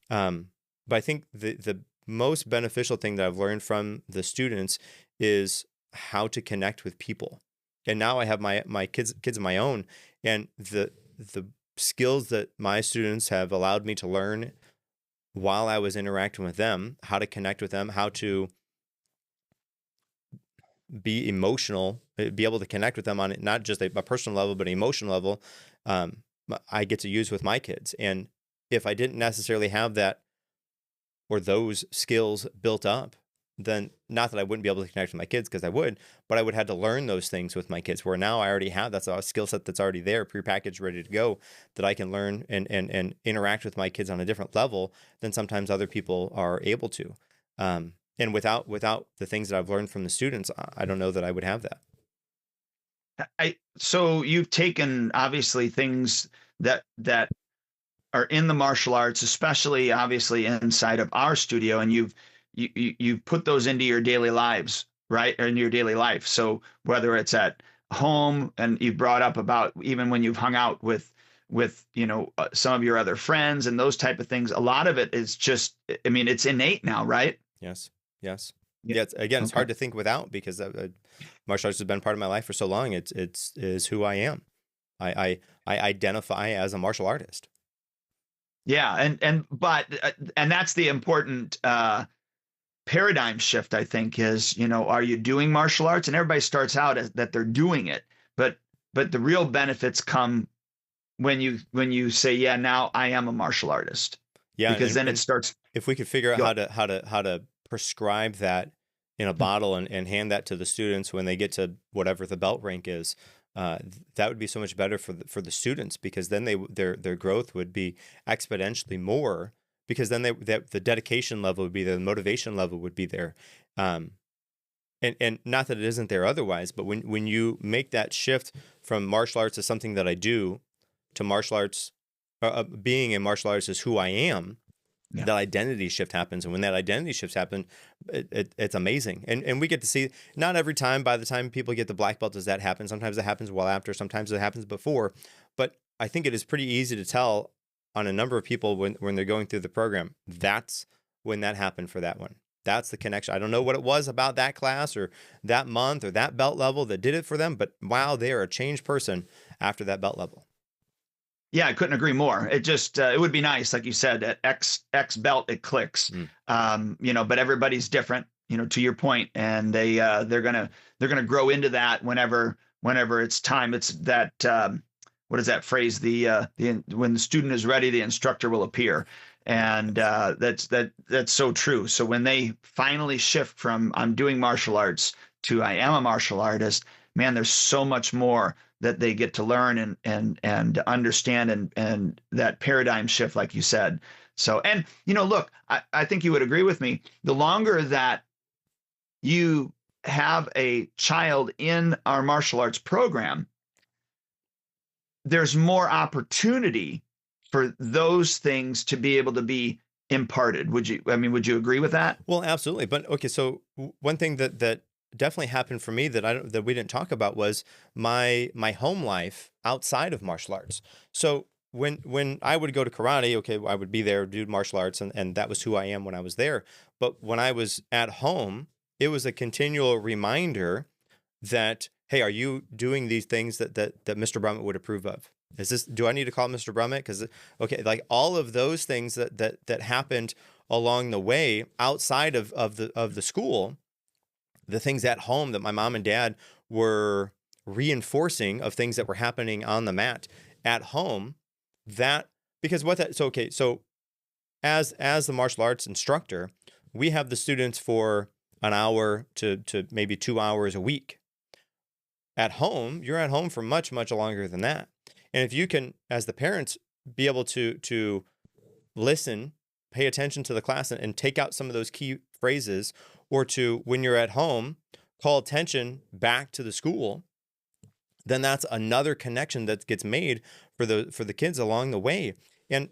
But I think the most beneficial thing that I've learned from the students is how to connect with people. And now I have my kids of my own, and the skills that my students have allowed me to learn while I was interacting with them, how to connect with them, how to be emotional, be able to connect with them on not just a personal level, but an emotional level, I get to use with my kids. And if I didn't necessarily have that or those skills built up, then not that I wouldn't be able to connect with my kids, because I would, but I would have to learn those things with my kids, where now I already have, that's a skill set that's already there, prepackaged, ready to go, that I can learn and interact with my kids on a different level than sometimes other people are able to. And without the things that I've learned from the students, I don't know that I would have that. So you've taken obviously things that are in the martial arts, especially obviously inside of our studio, and you've put those into your daily lives, right? Or in your daily life. So whether it's at home, and you've brought up about even when you've hung out with some of your other friends and those type of things, a lot of it is just, I mean, it's innate now, right? Yes. Yeah. It's hard to think without, because martial arts has been part of my life for so long. It is who I am. I identify as a martial artist. Yeah. And that's the important, paradigm shift, I think, is, are you doing martial arts? And everybody starts out as that they're doing it, but the real benefits come when you say, yeah, now I am a martial artist, Yeah, because then it starts. if we could figure out Go. how to prescribe that in a bottle and hand that to the students when they get to whatever the belt rank is, that would be so much better for the students, because then their growth would be exponentially more, because then the dedication level would be there, the motivation level would be there. And not that it isn't there otherwise, but when you make that shift from martial arts as something that I do to martial arts, being a martial artist is who I am, Yeah. that identity shift happens. And when that identity shift happens, it's amazing. And we get to see, not every time, by the time people get the black belt does that happen. Sometimes it happens well after, sometimes it happens before. But I think it is pretty easy to tell on a number of people when they're going through the program, that's when that happened for that one. That's the connection. I don't know what it was about that class or that month or that belt level that did it for them, but wow, they are a changed person after that belt level. Yeah, I couldn't agree more. It just it would be nice, like you said, at X belt it clicks. But everybody's different, to your point, and they're gonna grow into that whenever it's time. It's that what is that phrase? The when the student is ready, the instructor will appear, and that's so true. So when they finally shift from I'm doing martial arts to I am a martial artist, man, there's so much more that they get to learn and understand, and that paradigm shift, like you said. So, and look, I think you would agree with me. The longer that you have a child in our martial arts program, there's more opportunity for those things to be able to be imparted. Would you agree with that? Well, absolutely. But okay, so one thing that definitely happened for me that we didn't talk about was my home life outside of martial arts. So when I would go to karate, okay, I would be there, do martial arts, and that was who I am when I was there. But when I was at home, it was a continual reminder that, hey, are you doing these things that Mr. Brumitt would approve of? Do I need to call Mr. Brumitt? Because, okay, like all of those things that happened along the way outside of the school, the things at home that my mom and dad were reinforcing of things that were happening on the mat at home, so as the martial arts instructor, we have the students for an hour to maybe 2 hours a week. At home, you're at home for much, much longer than that. And if you can, as the parents, be able to listen, pay attention to the class and take out some of those key phrases, or to, when you're at home, call attention back to the school, then that's another connection that gets made for the kids along the way. And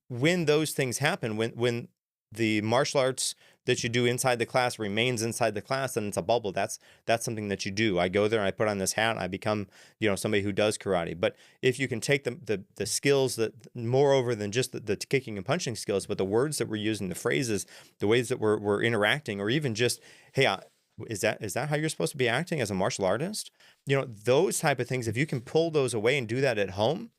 when those things happen, when the martial arts that you do inside the class remains inside the class, and it's a bubble, that's something that you do. I go there and I put on this hat and I become, somebody who does karate. But if you can take the skills that, moreover than just the kicking and punching skills, but the words that we're using, the phrases, the ways that we're interacting, or even just, hey, is that how you're supposed to be acting as a martial artist? Those type of things, if you can pull those away and do that at home,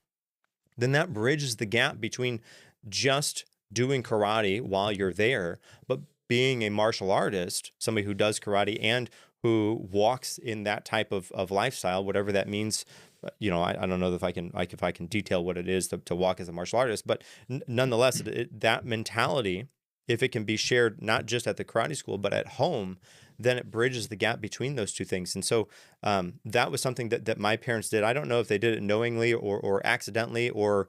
then that bridges the gap between just doing karate while you're there, but being a martial artist, somebody who does karate and who walks in that type of lifestyle, whatever that means. I don't know if I can detail what it is to walk as a martial artist, but nonetheless, that mentality, if it can be shared not just at the karate school but at home, then it bridges the gap between those two things. And so that was something that my parents did. I don't know if they did it knowingly or accidentally, or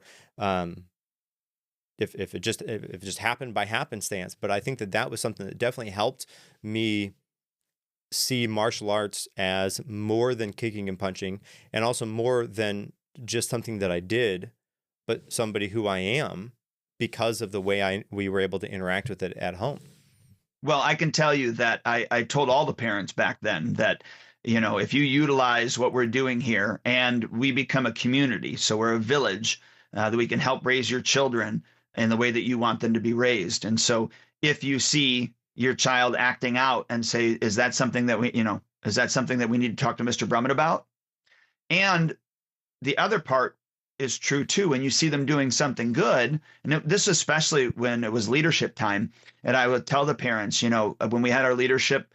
if it just happened by happenstance. But I think that was something that definitely helped me see martial arts as more than kicking and punching, and also more than just something that I did, but somebody who I am, because of the way we were able to interact with it at home. Well, I can tell you that I told all the parents back then that, if you utilize what we're doing here and we become a community, so we're a village, that we can help raise your children in the way that you want them to be raised. And so if you see your child acting out and say, is that something that we need to talk to Mr. Brumitt about? And the other part is true too. When you see them doing something good, and this especially when it was leadership time, and I would tell the parents, when we had our leadership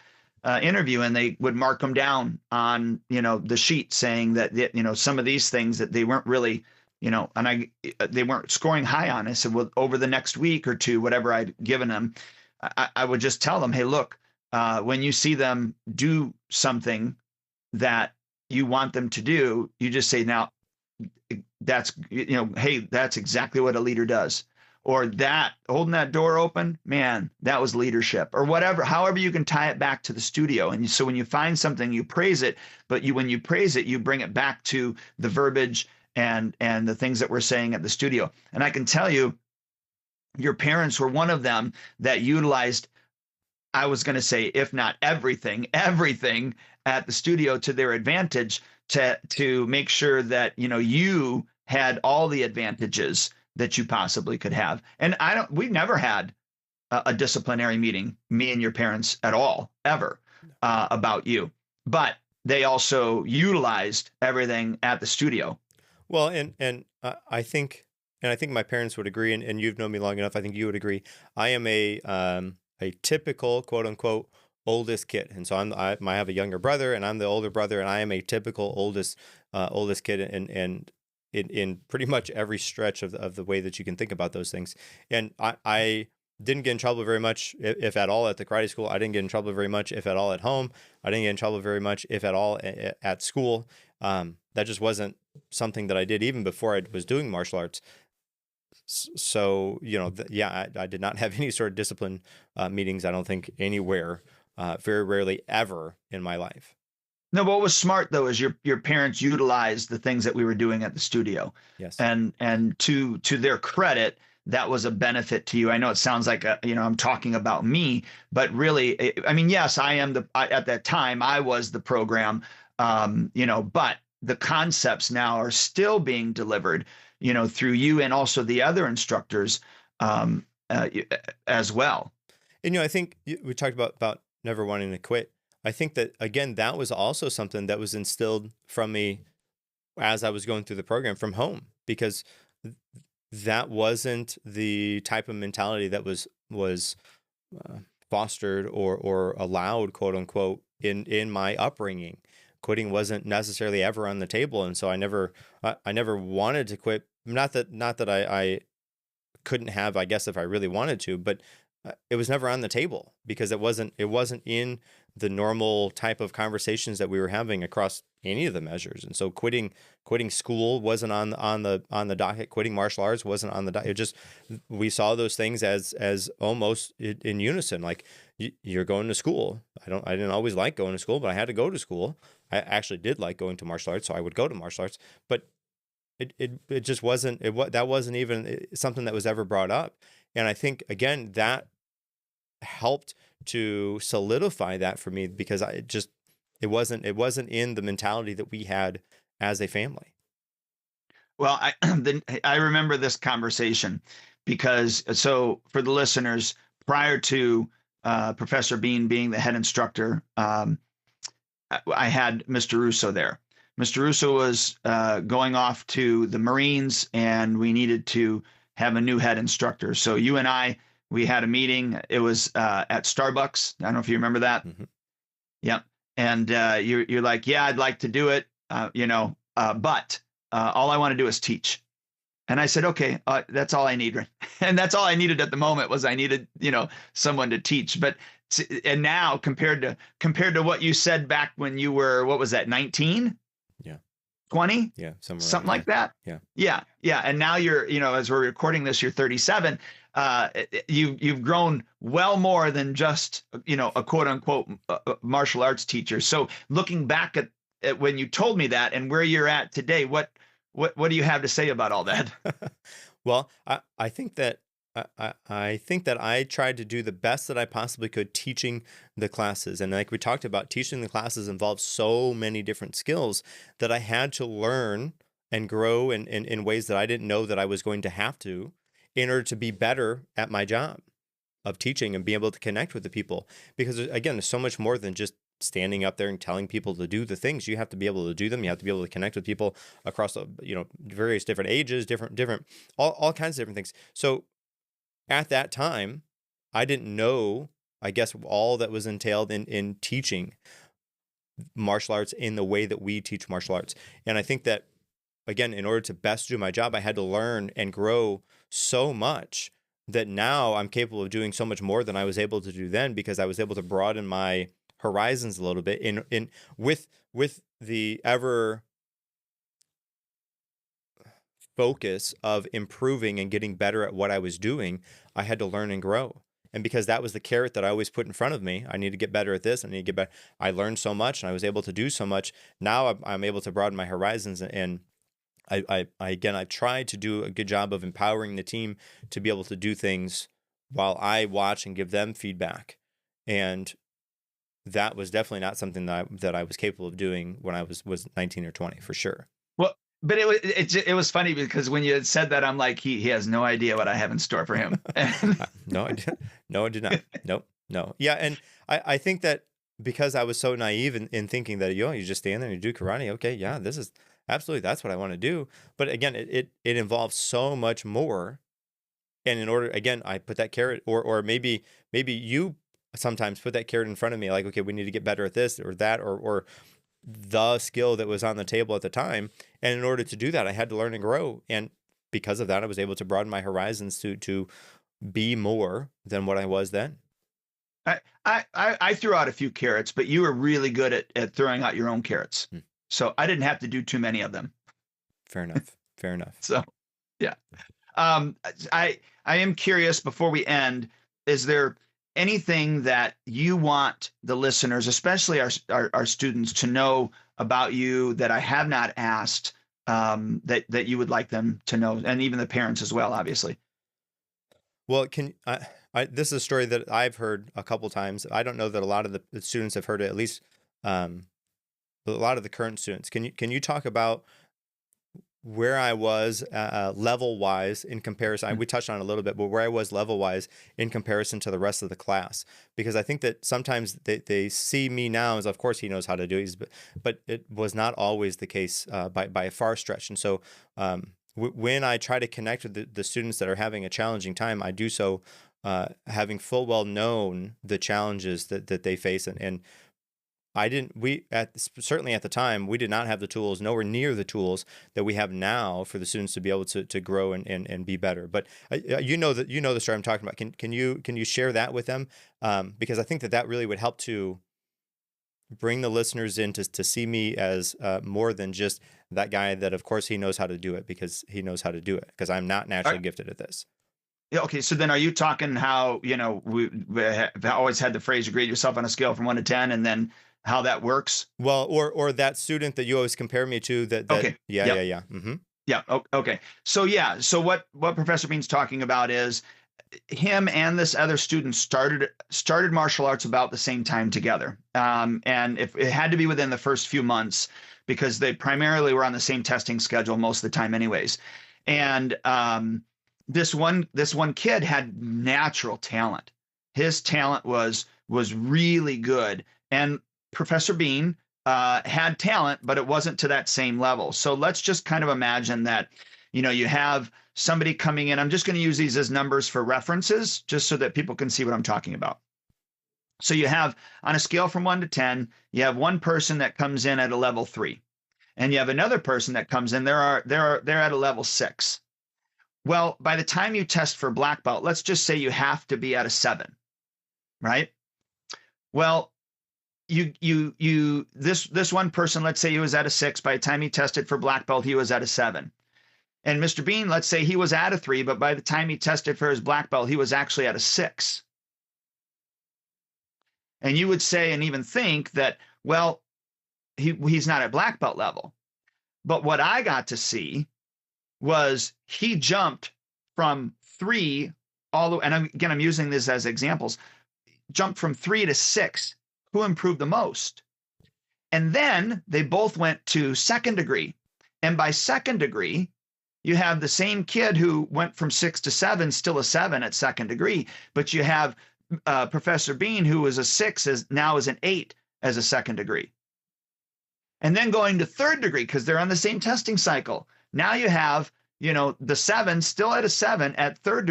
interview, and they would mark them down on, the sheet, saying that, some of these things that they weren't really, they weren't scoring high on us. And over the next week or two, whatever I'd given them, I would just tell them, hey, look, when you see them do something that you want them to do, you just say, now, that's, hey, that's exactly what a leader does. Or that, holding that door open, man, that was leadership, or whatever, however you can tie it back to the studio. And so when you find something, you praise it, but when you praise it, you bring it back to the verbiage and the things that we're saying at the studio. And I can tell you, your parents were one of them that utilized, I was going to say, if not everything at the studio to their advantage, to make sure that, you had all the advantages that you possibly could have. And we've never had a disciplinary meeting, me and your parents, at all, ever, about you. But they also utilized everything at the studio. Well, and I think my parents would agree, and you've known me long enough, I think you would agree. I am a typical, quote unquote, oldest kid. And so I have a younger brother, and I'm the older brother, and I am a typical oldest kid, and in pretty much every stretch of the way that you can think about those things. And I didn't get in trouble very much, if at all, at the karate school. I didn't get in trouble very much, if at all, at home. I didn't get in trouble very much, if at all, at school. That just wasn't something that I did even before I was doing martial arts. So, I did not have any sort of discipline meetings, I don't think, anywhere, very rarely ever in my life. No, what was smart though is your parents utilized the things that we were doing at the studio. Yes. And to their credit, that was a benefit to you. I know it sounds like I'm talking about me, but really, I mean, yes, I am at that time I was the program, but the concepts now are still being delivered, through you and also the other instructors as well. And I think we talked about never wanting to quit. I think that, again, that was also something that was instilled from me as I was going through the program from home, because that wasn't the type of mentality that was fostered or allowed, quote unquote, in my upbringing. Quitting wasn't necessarily ever on the table, and so I never wanted to quit. Not that I couldn't have, I guess, if I really wanted to, but it was never on the table, because it wasn't in the normal type of conversations that we were having across any of the measures. And so quitting school wasn't on the docket. Quitting martial arts wasn't on the docket. It just, we saw those things as almost in unison. Like, you're going to school. I didn't always like going to school, but I had to go to school. I actually did like going to martial arts, so I would go to martial arts. But it just wasn't. That wasn't even something that was ever brought up. And I think, again, that helped to solidify that for me, because it wasn't in the mentality that we had as a family. Well, I remember this conversation because, so for the listeners, prior to Professor Beane being the head instructor, I had Mr. Russo there. Mr. Russo was going off to the Marines, and we needed to have a new head instructor. So you and I, we had a meeting. It was at Starbucks. I don't know if you remember that. Mm-hmm. Yep. And you're like, yeah, I'd like to do it, but all I want to do is teach. And I said, okay, that's all I need. And that's all I needed at the moment was I needed, someone to teach. But and now compared to what you said back when you were, what was that, 19? Yeah. 20? Yeah. Something like that. Yeah. Yeah. Yeah. And now you're, as we're recording this, you're 37. You've grown well more than just, a quote unquote martial arts teacher. So looking back at when you told me that and where you're at today, what do you have to say about all that? Well, I think that I tried to do the best that I possibly could teaching the classes. And like we talked about, teaching the classes involves so many different skills that I had to learn and grow in ways that I didn't know that I was going to have to, in order to be better at my job of teaching and be able to connect with the people. Because again, there's so much more than just standing up there and telling people to do the things. You have to be able to do them. You have to be able to connect with people across, various different ages, all kinds of different things. So at that time, I didn't know, I guess, all that was entailed in teaching martial arts in the way that we teach martial arts. And I think that, again, in order to best do my job, I had to learn and grow so much that now I'm capable of doing so much more than I was able to do then, because I was able to broaden my horizons a little bit with the ever focus of improving and getting better at what I was doing. I had to learn and grow. And because that was the carrot that I always put in front of me, I need to get better at this. I need to get better. I learned so much and I was able to do so much. Now I'm able to broaden my horizons. And I tried to do a good job of empowering the team to be able to do things while I watch and give them feedback. And that was definitely not something that I was capable of doing when I was 19 or 20, for sure. Well, but it was funny because when you had said that, I'm like, he has no idea what I have in store for him. No, I did not. No. Yeah. And I think that because I was so naive in thinking that, you just stand there and you do karate. Okay. Yeah, this is absolutely, that's what I want to do. But again, it involves so much more. And in order, again, I put that carrot, or maybe you sometimes put that carrot in front of me, like, okay, we need to get better at this or that, or the skill that was on the table at the time. And in order to do that, I had to learn and grow. And because of that, I was able to broaden my horizons to be more than what I was then. I threw out a few carrots, but you were really good at throwing out your own carrots. So I didn't have to do too many of them. Fair enough. So, yeah. I am curious, before we end, is there anything that you want the listeners, especially our students, to know about you that I have not asked, that you would like them to know, and even the parents as well, obviously? Well, this is a story that I've heard a couple times. I don't know that a lot of the students have heard it, at least a lot of the current students. Can you talk about where I was level-wise in comparison? We touched on it a little bit, but where I was level-wise in comparison to the rest of the class. Because I think that sometimes they see me now as, of course, he knows how to do it, but it was not always the case by a far stretch. And so when I try to connect with the students that are having a challenging time, I do so having full well known the challenges that they face. And certainly at the time, we did not have the tools, nowhere near the tools that we have now for the students to be able to grow and be better. But you know the story I'm talking about. Can you share that with them? Because I think that really would help to bring the listeners in to see me as more than just that guy that, of course, he knows how to do it because he knows how to do it, because I'm not naturally gifted at this. Yeah. Okay. So then are you talking how, we have always had the phrase, you grade yourself on a scale from 1 to 10, and then how that works? Well, or that student that you always compare me to that okay. Yeah. Mm-hmm. Yeah. Okay. So what Professor Beane's talking about is him and this other student started martial arts about the same time together. And if it had to be within the first few months, because they primarily were on the same testing schedule most of the time anyways. And this one kid had natural talent. His talent was really good. And Professor Beane had talent, but it wasn't to that same level. So let's just kind of imagine that, you have somebody coming in. I'm just going to use these as numbers for references, just so that people can see what I'm talking about. So you have, on a scale from 1 to 10, you have one person that comes in at a level 3, and you have another person that comes in. They're at a level 6. Well, by the time you test for black belt, let's just say you have to be at a 7, right? Well, this one person, let's say he was at a 6. By the time he tested for black belt, he was at a 7. And Mr. Beane, let's say he was at a 3, but by the time he tested for his black belt, he was actually at a 6. And you would say and even think that, well, he's not at black belt level. But what I got to see was he jumped from 3 all the way, and I'm using this as examples, jumped from 3 to 6. Who improved the most? And then they both went to second degree. And by second degree, you have the same kid who went from 6 to 7, still a 7 at second degree. But you have Professor Beane, who was a 6, now is an 8 as a second degree. And then going to third degree, because they're on the same testing cycle. Now you have, the 7 still at a 7 at third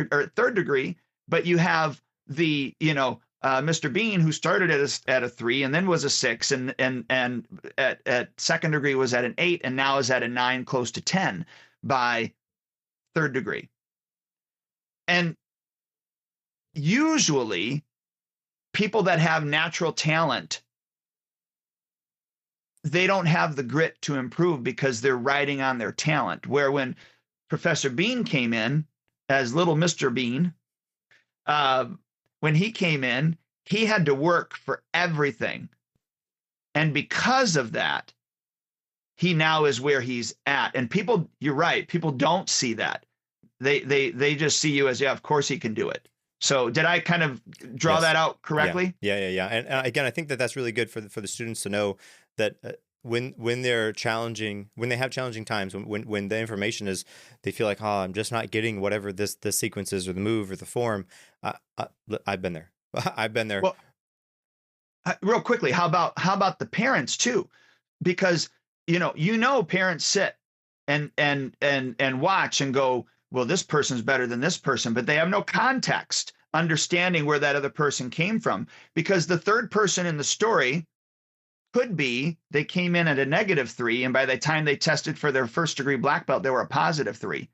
degree, but you have the, Mr. Beane, who started at a 3 and then was a 6, and at second degree was at an 8, and now is at a 9, close to 10 by third degree. And usually people that have natural talent, they don't have the grit to improve because they're riding on their talent. Where when Professor Beane came in as little Mr. Beane, when he came in, he had to work for everything. And because of that, he now is where he's at. And people, you're right, people don't see that. They just see you as, yeah, of course he can do it. So did I kind of draw that out correctly? Yeah. And again, I think that that's really good for the students to know that when they're challenging, when they have challenging times, when the information is, they feel like, oh, I'm just not getting whatever this sequence is, or the move or the form. I've been there. I've been there. Well, real quickly, how about the parents too? Because parents sit and watch and go, well, this person's better than this person, but they have no context understanding where that other person came from, because the third person in the story could be they came in at a -3, and by the time they tested for their first degree black belt, they were a +3.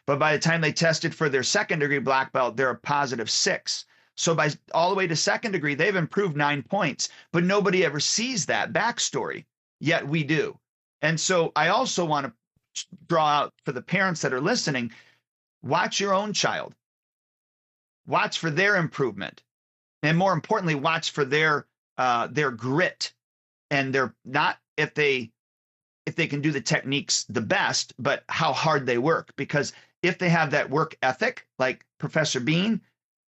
But by the time they tested for their second degree black belt, they're a +6. So by all the way to second degree, they've improved 9 points, but nobody ever sees that backstory, yet we do. And so I also want to draw out for the parents that are listening, watch your own child, watch for their improvement, and more importantly, watch for their grit. And they're not if they can do the techniques the best, but how hard they work. Because if they have that work ethic, like Professor Beane,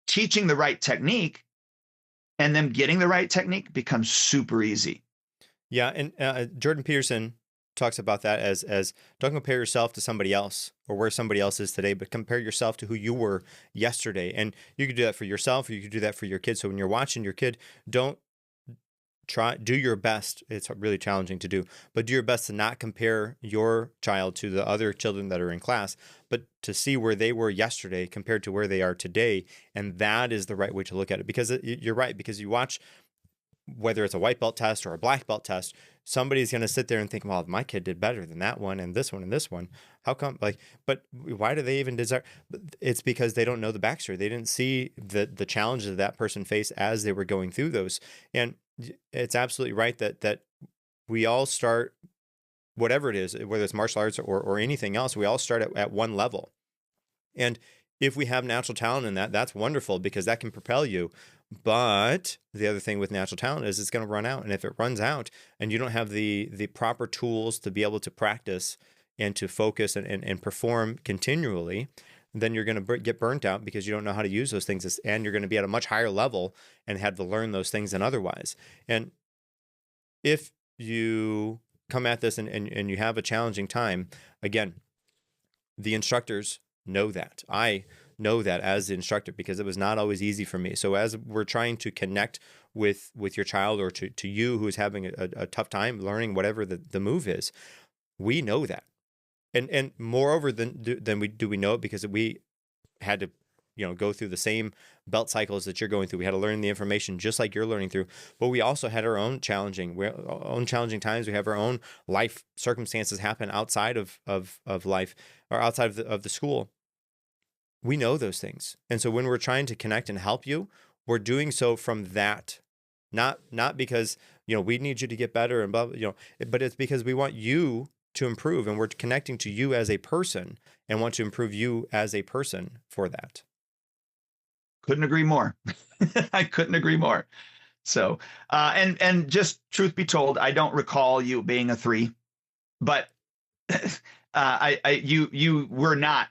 teaching the right technique and them getting the right technique becomes super easy. Yeah, and Jordan Peterson talks about that as don't compare yourself to somebody else or where somebody else is today, but compare yourself to who you were yesterday. And you could do that for yourself, or you could do that for your kid. So when you're watching your kid, do your best. It's really challenging to do, but do your best to not compare your child to the other children that are in class, but to see where they were yesterday compared to where they are today. And that is the right way to look at it, because you're right, because you watch, whether it's a white belt test or a black belt test, somebody's going to sit there and think, well, my kid did better than that one and this one and this one. How come? But why do they even desire? It's because they don't know the backstory. They didn't see the challenges that person faced as they were going through those. And it's absolutely right that we all start, whatever it is, whether it's martial arts or anything else, we all start at one level. And if we have natural talent in that, that's wonderful, because that can propel you. But the other thing with natural talent is it's going to run out. And if it runs out and you don't have the proper tools to be able to practice and to focus and perform continually, then you're going to get burnt out because you don't know how to use those things, and you're going to be at a much higher level and have to learn those things than otherwise. And if you come at this and you have a challenging time, again, the instructors know that. I know that as the instructor, because it was not always easy for me. So as we're trying to connect with your child, or to you who's having a tough time learning whatever the move is, we know that. And moreover than we know it, because we had to, go through the same belt cycles that you're going through. We had to learn the information just like you're learning through, but we also had our own challenging times. We have our own life circumstances happen outside of life, or outside of the school. We know those things. And so when we're trying to connect and help you, we're doing so from that, not because, we need you to get better and blah, but it's because we want you to improve, and we're connecting to you as a person and want to improve you as a person for that. Couldn't agree more. I couldn't agree more. So, and just truth be told, I don't recall you being a 3, but you were not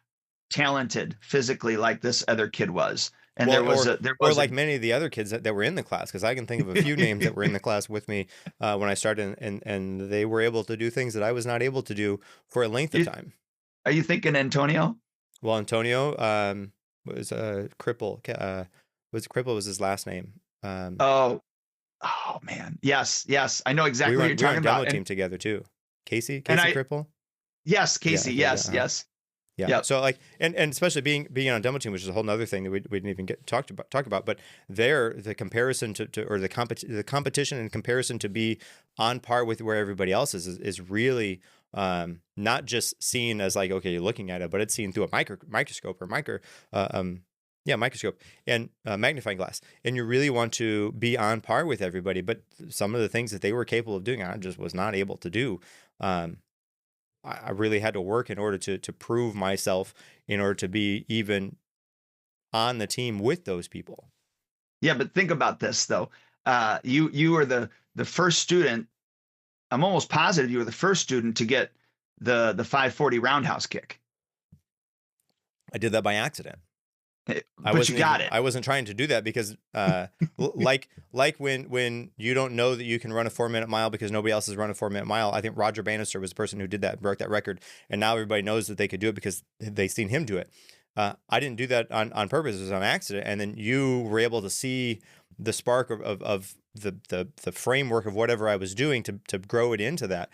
talented physically like this other kid was. And there was like many of the other kids that were in the class, because I can think of a few names that were in the class with me when I started, and they were able to do things that I was not able to do for a length of time. Are you thinking Antonio? Well, Antonio was a cripple. Cripple was his last name. Oh man. Yes. Yes. I know We exactly were what on, you're we were talking on demo about. team together too. And Casey I, Cripple. yes, Yeah. Casey. Okay. Yeah. Yes. Yes. Yeah. Yep. So like, and especially being on a demo team, which is a whole nother thing that we didn't even talk about. But there, the comparison or the competition and comparison to be on par with where everybody else is really not just seen as like, okay, you're looking at it, but it's seen through a microscope or microscope and magnifying glass. And you really want to be on par with everybody. But some of the things that they were capable of doing, I just was not able to do. I really had to work in order to prove myself in order to be even on the team with those people. Yeah, but think about this though. You were the first student. I'm almost positive you were the first student to get the 540 roundhouse kick. I did that by accident. But you got it. I wasn't trying to do that because, like when you don't know that you can run a 4-minute mile because nobody else has run a 4-minute mile. I think Roger Bannister was the person who did that, broke that record, and now everybody knows that they could do it because they seen him do it. I didn't do that on purpose; it was on accident. And then you were able to see the spark of the framework of whatever I was doing to grow it into that.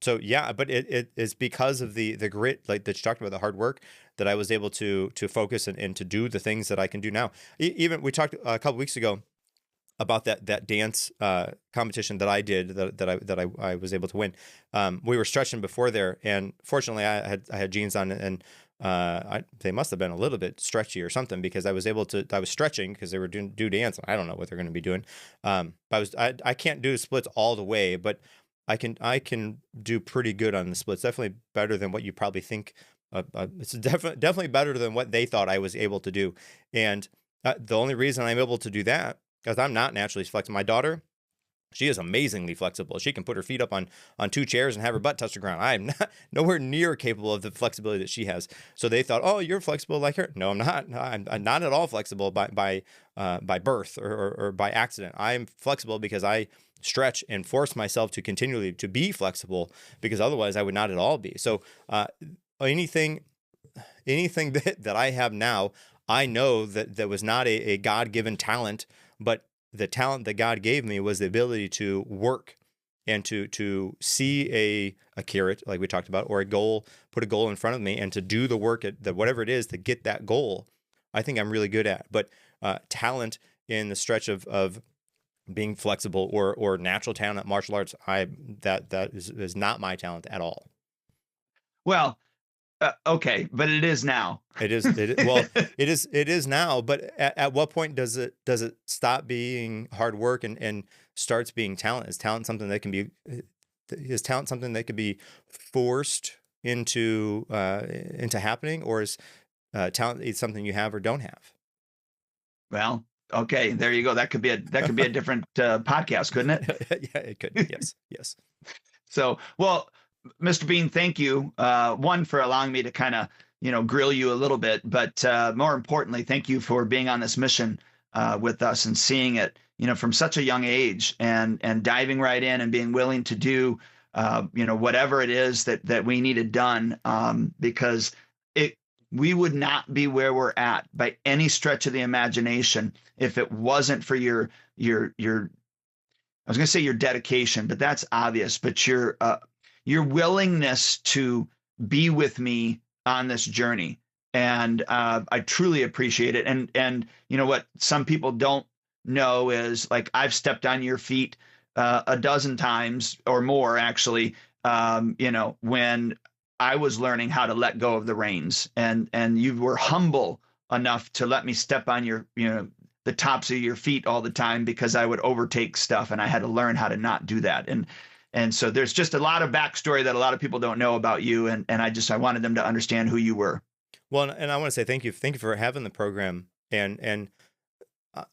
So yeah, but it is because of the grit, like that you talked about, the hard work, that I was able to focus and to do the things that I can do now. Even we talked a couple weeks ago about that dance competition that I did that I was able to win. We were stretching before there, and fortunately I had jeans on, and they must have been a little bit stretchy or something, because I was stretching because they were doing dance. I don't know what they're going to be doing. But I can't do splits all the way, but I can do pretty good on the splits. Definitely better than what you probably think. It's definitely better than what they thought I was able to do. And the only reason I'm able to do that because I'm not naturally flexible. My daughter, she is amazingly flexible. She can put her feet up on 2 chairs and have her butt touch the ground. I am not nowhere near capable of the flexibility that she has. So they thought, oh, you're flexible like her. No, I'm not. No, I'm not at all flexible by birth or by accident. I'm flexible because I stretch and force myself to continually to be flexible, because otherwise I would not at all be. So anything that I have now, I know that was not a God-given talent, but the talent that God gave me was the ability to work and to see a carrot, like we talked about, or a goal, put a goal in front of me and to do the work that whatever it is to get that goal. I think I'm really good at. But talent in the stretch of being flexible or natural talent at martial arts, that is not my talent at all. Well, okay, but it is now. It is now. But at what point does it stop being hard work and starts being talent? Is talent something that can be? Is talent something that could be forced into happening, or is talent something you have or don't have? Well, okay, there you go. That could be a different podcast, couldn't it? Yeah, it could. Yes. So, well, Mr. Beane, thank you. One, for allowing me to kind of, grill you a little bit, but more importantly, thank you for being on this mission with us and seeing it, from such a young age and diving right in and being willing to do, whatever it is that we needed done, because we would not be where we're at by any stretch of the imagination if it wasn't for your I was going to say your dedication, but that's obvious, but your willingness to be with me on this journey. And I truly appreciate it. And you know what some people don't know is, like, I've stepped on your feet a dozen times or more, actually, when I was learning how to let go of the reins, and you were humble enough to let me step on your, the tops of your feet all the time, because I would overtake stuff and I had to learn how to not do that. And so there's just a lot of backstory that a lot of people don't know about you. And I wanted them to understand who you were. Well, and I want to say thank you for having the program. And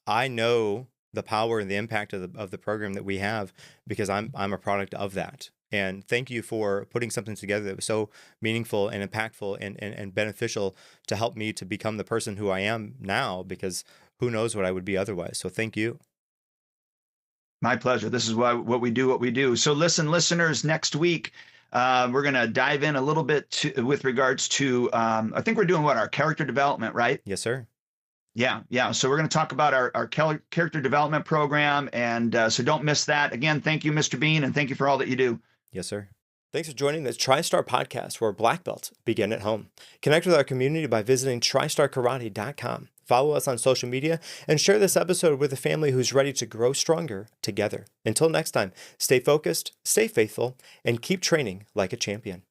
I know the power and the impact of the program that we have, because I'm a product of that. And thank you for putting something together that was so meaningful and impactful and beneficial to help me to become the person who I am now, because who knows what I would be otherwise. So thank you. My pleasure. This is what we do. So listen, listeners, next week, we're going to dive in a little bit with regards to, I think we're doing our character development, right? Yes, sir. Yeah, yeah. So we're going to talk about our character development program, and so don't miss that. Again, thank you, Mr. Beane, and thank you for all that you do. Yes, sir. Thanks for joining the TriStar podcast, where black belts begin at home. Connect with our community by visiting tristarkarate.com. Follow us on social media and share this episode with a family who's ready to grow stronger together. Until next time, stay focused, stay faithful, and keep training like a champion.